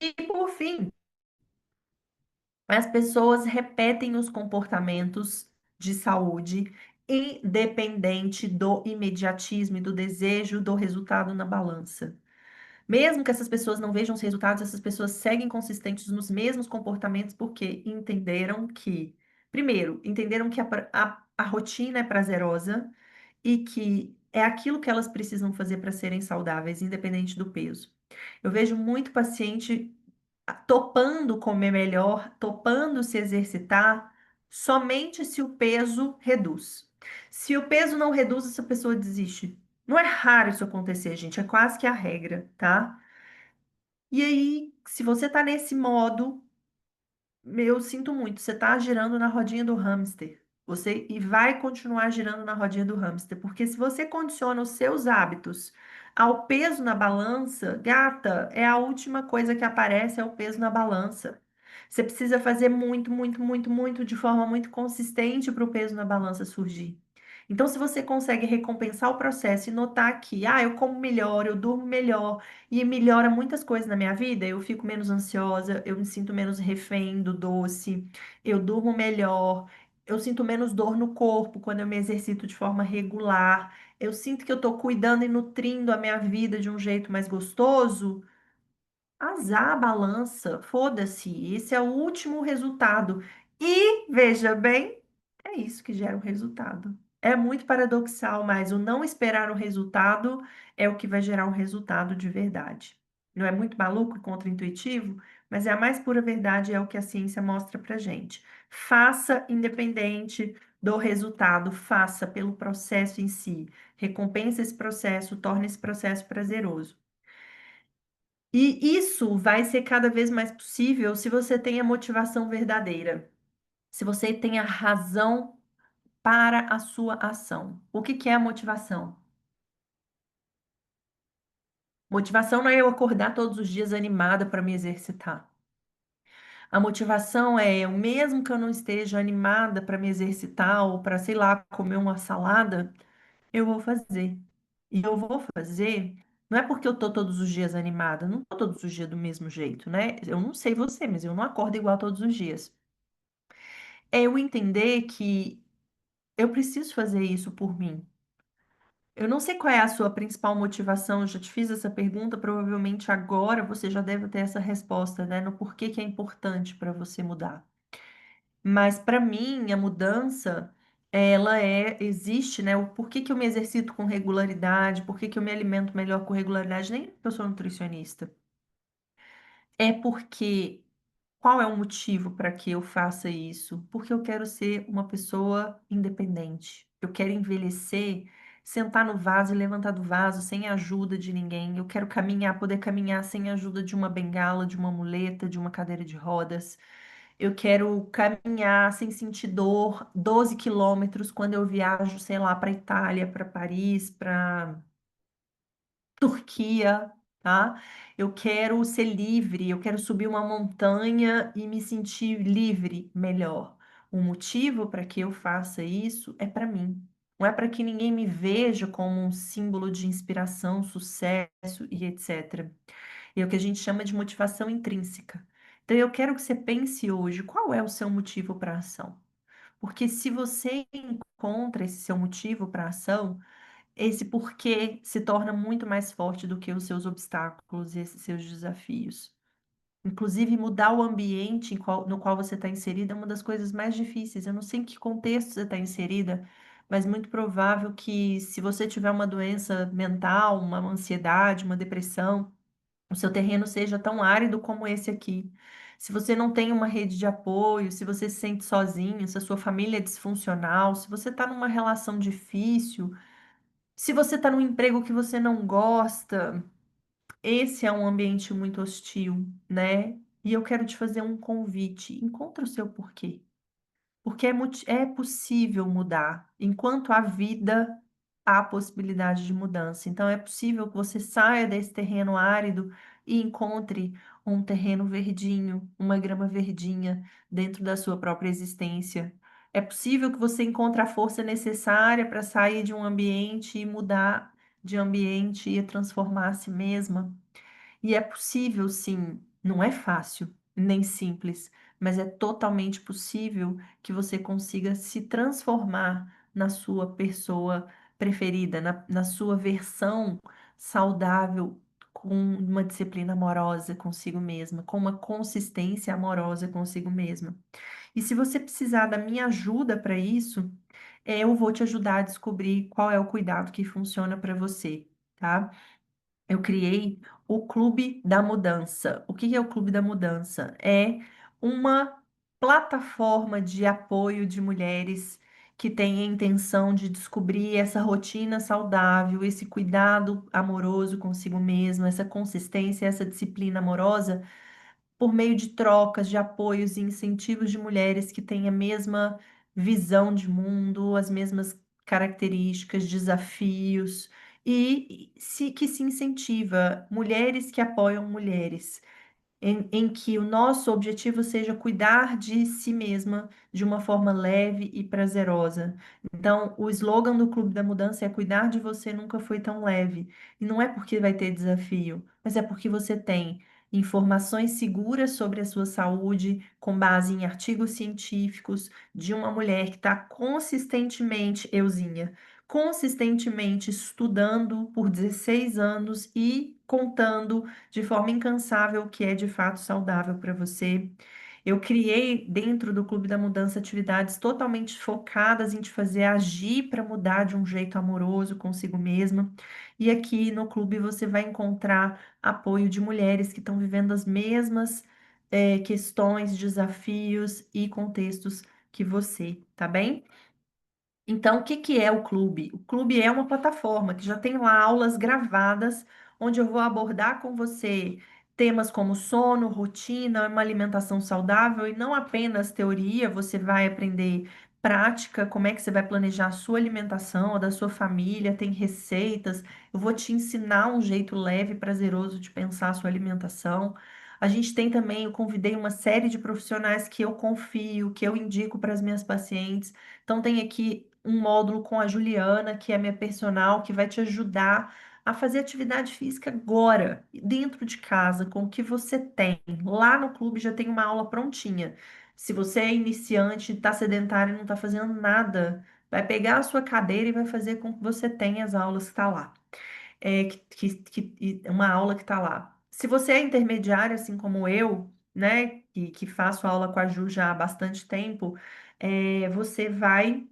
E, por fim, as pessoas repetem os comportamentos de saúde, independente do imediatismo e do desejo do resultado na balança. Mesmo que essas pessoas não vejam os resultados, essas pessoas seguem consistentes nos mesmos comportamentos porque entenderam que, primeiro, entenderam que a rotina é prazerosa e que é aquilo que elas precisam fazer para serem saudáveis, independente do peso. Eu vejo muito paciente topando comer melhor, topando se exercitar, somente se o peso reduz. Se o peso não reduz, essa pessoa desiste. Não é raro isso acontecer, gente, é quase que a regra, tá? E aí, se você tá nesse modo, eu sinto muito, você tá girando na rodinha do hamster. Você e vai continuar girando na rodinha do hamster, porque se você condiciona os seus hábitos ao peso na balança, gata, é a última coisa que aparece é o peso na balança. Você precisa fazer muito, muito, muito, muito, de forma muito consistente para o peso na balança surgir. Então, se você consegue recompensar o processo e notar que, eu como melhor, eu durmo melhor, e melhora muitas coisas na minha vida. Eu fico menos ansiosa, eu me sinto menos refém do doce, eu durmo melhor, eu sinto menos dor no corpo quando eu me exercito de forma regular. Eu sinto que eu estou cuidando e nutrindo a minha vida de um jeito mais gostoso. Azar a balança, foda-se, esse é o último resultado. E veja bem, é isso que gera o resultado. É muito paradoxal, mas o não esperar o resultado é o que vai gerar um resultado de verdade. Não é muito maluco e contraintuitivo, mas é a mais pura verdade, é o que a ciência mostra pra gente. Faça independente do resultado, faça pelo processo em si. Recompense esse processo, torne esse processo prazeroso. E isso vai ser cada vez mais possível se você tem a motivação verdadeira, se você tem a razão para a sua ação. O que que é a motivação? Motivação não é eu acordar todos os dias animada para me exercitar. A motivação é eu, mesmo que eu não esteja animada para me exercitar ou para, sei lá, comer uma salada, eu vou fazer. E eu vou fazer, não é porque eu tô todos os dias animada, não tô todos os dias do mesmo jeito, né? Eu não sei você, mas eu não acordo igual todos os dias. É eu entender que Eu preciso fazer isso por mim. Eu não sei qual é a sua principal motivação, eu já te fiz essa pergunta, provavelmente agora você já deve ter essa resposta, né, no porquê que é importante para você mudar. Mas para mim, a mudança, existe, né, o porquê que eu me exercito com regularidade, porquê que eu me alimento melhor com regularidade, nem porque eu sou nutricionista. É porque qual é o motivo para que eu faça isso? Porque eu quero ser uma pessoa independente. Eu quero envelhecer, sentar no vaso e levantar do vaso sem a ajuda de ninguém. Eu quero caminhar, poder caminhar sem a ajuda de uma bengala, de uma muleta, de uma cadeira de rodas. Eu quero caminhar sem sentir dor 12 quilômetros quando eu viajo, sei lá, para Itália, para Paris, para Turquia, tá? Eu quero ser livre, eu quero subir uma montanha e me sentir livre melhor. O motivo para que eu faça isso é para mim. Não é para que ninguém me veja como um símbolo de inspiração, sucesso e etc. É o que a gente chama de motivação intrínseca. Então, eu quero que você pense hoje, qual é o seu motivo para a ação? Porque se você encontra esse seu motivo para a ação, esse porquê se torna muito mais forte do que os seus obstáculos e esses seus desafios. Inclusive, mudar o ambiente no qual você está inserida é uma das coisas mais difíceis. Eu não sei em que contexto você está inserida, mas muito provável que se você tiver uma doença mental, uma ansiedade, uma depressão, o seu terreno seja tão árido como esse aqui. Se você não tem uma rede de apoio, se você se sente sozinho, se a sua família é disfuncional, se você está numa relação difícil, se você está num emprego que você não gosta, esse é um ambiente muito hostil, né? E eu quero te fazer um convite. Encontre o seu porquê. Porque é possível mudar. Enquanto há vida, há possibilidade de mudança. Então, é possível que você saia desse terreno árido e encontre um terreno verdinho, uma grama verdinha dentro da sua própria existência. É possível que você encontre a força necessária para sair de um ambiente e mudar de ambiente e transformar a si mesma. E é possível, sim, não é fácil, nem simples, mas é totalmente possível que você consiga se transformar na sua pessoa preferida, na sua versão saudável, com uma disciplina amorosa consigo mesma, com uma consistência amorosa consigo mesma. E se você precisar da minha ajuda para isso, eu vou te ajudar a descobrir qual é o cuidado que funciona para você, tá? Eu criei o Clube da Mudança. O que que é o Clube da Mudança? É uma plataforma de apoio de mulheres que têm a intenção de descobrir essa rotina saudável, esse cuidado amoroso consigo mesma, essa consistência, essa disciplina amorosa por meio de trocas de apoios e incentivos de mulheres que têm a mesma visão de mundo, as mesmas características, desafios, que se incentiva mulheres que apoiam mulheres em que o nosso objetivo seja cuidar de si mesma de uma forma leve e prazerosa. Então, o slogan do Clube da Mudança é cuidar de você nunca foi tão leve. E não é porque vai ter desafio, mas é porque você tem informações seguras sobre a sua saúde, com base em artigos científicos, de uma mulher que está consistentemente, euzinha, consistentemente estudando por 16 anos e contando de forma incansável o que é de fato saudável para você. Eu criei dentro do Clube da Mudança atividades totalmente focadas em te fazer agir para mudar de um jeito amoroso consigo mesma. E aqui no clube você vai encontrar apoio de mulheres que estão vivendo as mesmas questões, desafios e contextos que você, tá bem? Então, o que que é o clube? O clube é uma plataforma que já tem lá aulas gravadas, onde eu vou abordar com você temas como sono, rotina, uma alimentação saudável e não apenas teoria, você vai aprender prática, como é que você vai planejar a sua alimentação, a da sua família, tem receitas. Eu vou te ensinar um jeito leve e prazeroso de pensar a sua alimentação. A gente tem também, eu convidei uma série de profissionais que eu confio, que eu indico para as minhas pacientes. Então, tem aqui um módulo com a Juliana, que é minha personal, que vai te ajudar a fazer atividade física agora, dentro de casa, com o que você tem. Lá no clube já tem uma aula prontinha. Se você é iniciante, está sedentário e não está fazendo nada vai pegar a sua cadeira e vai fazer com que você tenha as aulas que está lá. Uma aula que está lá. Se você é intermediário, assim como eu, né, que faço aula com a Ju já há bastante tempo, você vai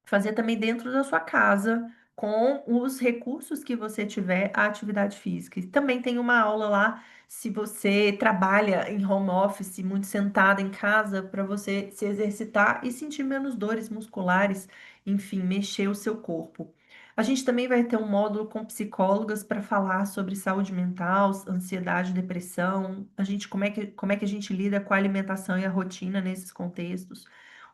fazer também dentro da sua casa, com os recursos que você tiver, a atividade física. E também tem uma aula lá, se você trabalha em home office, muito sentada em casa, para você se exercitar e sentir menos dores musculares, enfim, mexer o seu corpo. A gente também vai ter um módulo com psicólogas para falar sobre saúde mental, ansiedade, depressão, como é que a gente lida com a alimentação e a rotina nesses contextos,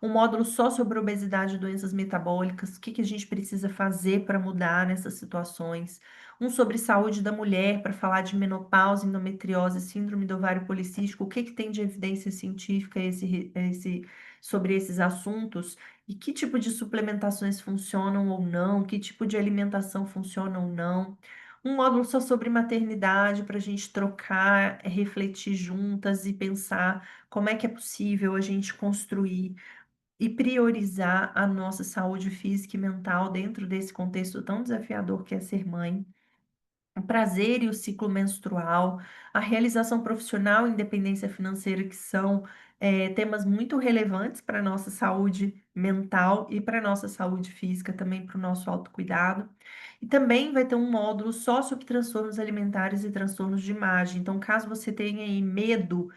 um módulo só sobre obesidade e doenças metabólicas, o que que a gente precisa fazer para mudar nessas situações, um sobre saúde da mulher, para falar de menopausa, endometriose, síndrome do ovário policístico, o que que tem de evidência científica sobre esses assuntos e que tipo de suplementações funcionam ou não, que tipo de alimentação funciona ou não. Um módulo só sobre maternidade para a gente trocar, refletir juntas e pensar como é que é possível a gente construir e priorizar a nossa saúde física e mental dentro desse contexto tão desafiador que é ser mãe. O prazer e o ciclo menstrual, a realização profissional e independência financeira, que são temas muito relevantes para a nossa saúde mental e para a nossa saúde física, também para o nosso autocuidado. E também vai ter um módulo só sobre transtornos alimentares e transtornos de imagem. Então, caso você tenha aí medo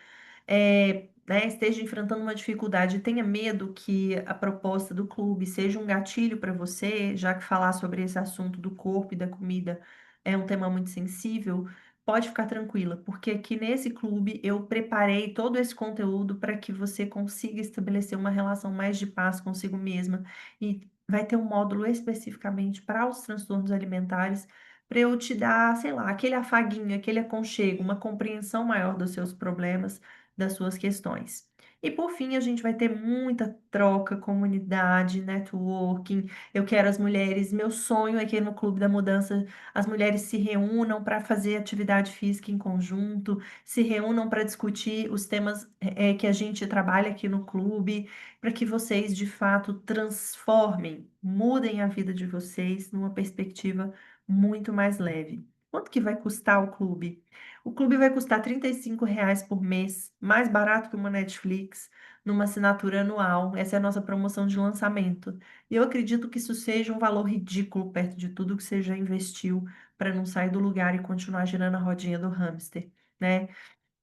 né, esteja enfrentando uma dificuldade, e tenha medo que a proposta do clube seja um gatilho para você, já que falar sobre esse assunto do corpo e da comida é um tema muito sensível, pode ficar tranquila, porque aqui nesse clube eu preparei todo esse conteúdo para que você consiga estabelecer uma relação mais de paz consigo mesma e vai ter um módulo especificamente para os transtornos alimentares. Para eu te dar, sei lá, aquele afaguinho, aquele aconchego, uma compreensão maior dos seus problemas, das suas questões. E por fim, a gente vai ter muita troca, comunidade, networking. Eu quero as mulheres, meu sonho é que no Clube da Mudança as mulheres se reúnam para fazer atividade física em conjunto, se reúnam para discutir os temas que a gente trabalha aqui no clube, para que vocês de fato transformem, mudem a vida de vocês numa perspectiva muito mais leve. Quanto que vai custar o clube? O clube vai custar R$ 35 por mês, mais barato que uma Netflix, numa assinatura anual. Essa é a nossa promoção de lançamento. E eu acredito que isso seja um valor ridículo perto de tudo que você já investiu para não sair do lugar e continuar girando a rodinha do hamster, né?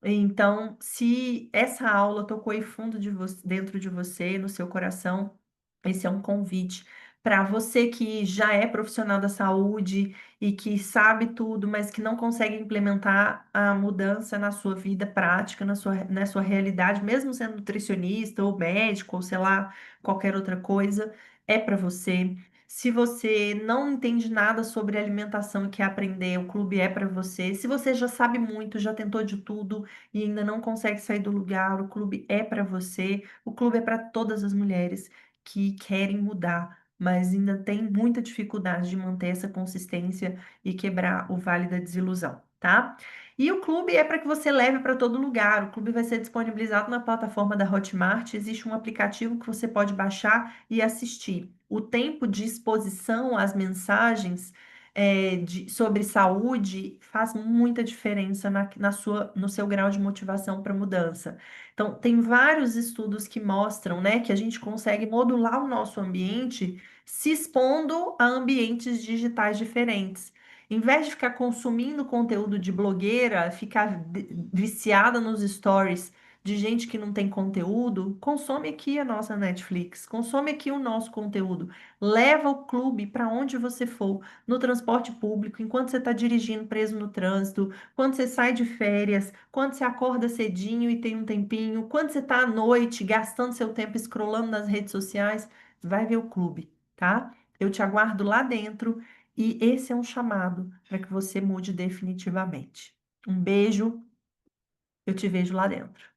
Então, se essa aula tocou aí fundo dentro de você, no seu coração, esse é um convite para você que já é profissional da saúde e que sabe tudo, mas que não consegue implementar a mudança na sua vida prática, na sua realidade, mesmo sendo nutricionista ou médico, ou sei lá, qualquer outra coisa, é para você. Se você não entende nada sobre alimentação e quer aprender, o clube é para você. Se você já sabe muito, já tentou de tudo, e ainda não consegue sair do lugar, o clube é para você, o clube é para todas as mulheres que querem mudar, mas ainda tem muita dificuldade de manter essa consistência e quebrar o vale da desilusão, tá? E o clube é para que você leve para todo lugar. O clube vai ser disponibilizado na plataforma da Hotmart. Existe um aplicativo que você pode baixar e assistir. O tempo de exposição às mensagens sobre saúde faz muita diferença no seu grau de motivação para mudança. Então, tem vários estudos que mostram, né, que a gente consegue modular o nosso ambiente se expondo a ambientes digitais diferentes. Em vez de ficar consumindo conteúdo de blogueira, ficar viciada nos stories de gente que não tem conteúdo, consome aqui a nossa Netflix, consome aqui o nosso conteúdo. Leva o clube para onde você for, no transporte público, enquanto você está dirigindo preso no trânsito, quando você sai de férias, quando você acorda cedinho e tem um tempinho, quando você está à noite gastando seu tempo scrollando nas redes sociais, vai ver o clube, tá? Eu te aguardo lá dentro e esse é um chamado para que você mude definitivamente. Um beijo, eu te vejo lá dentro.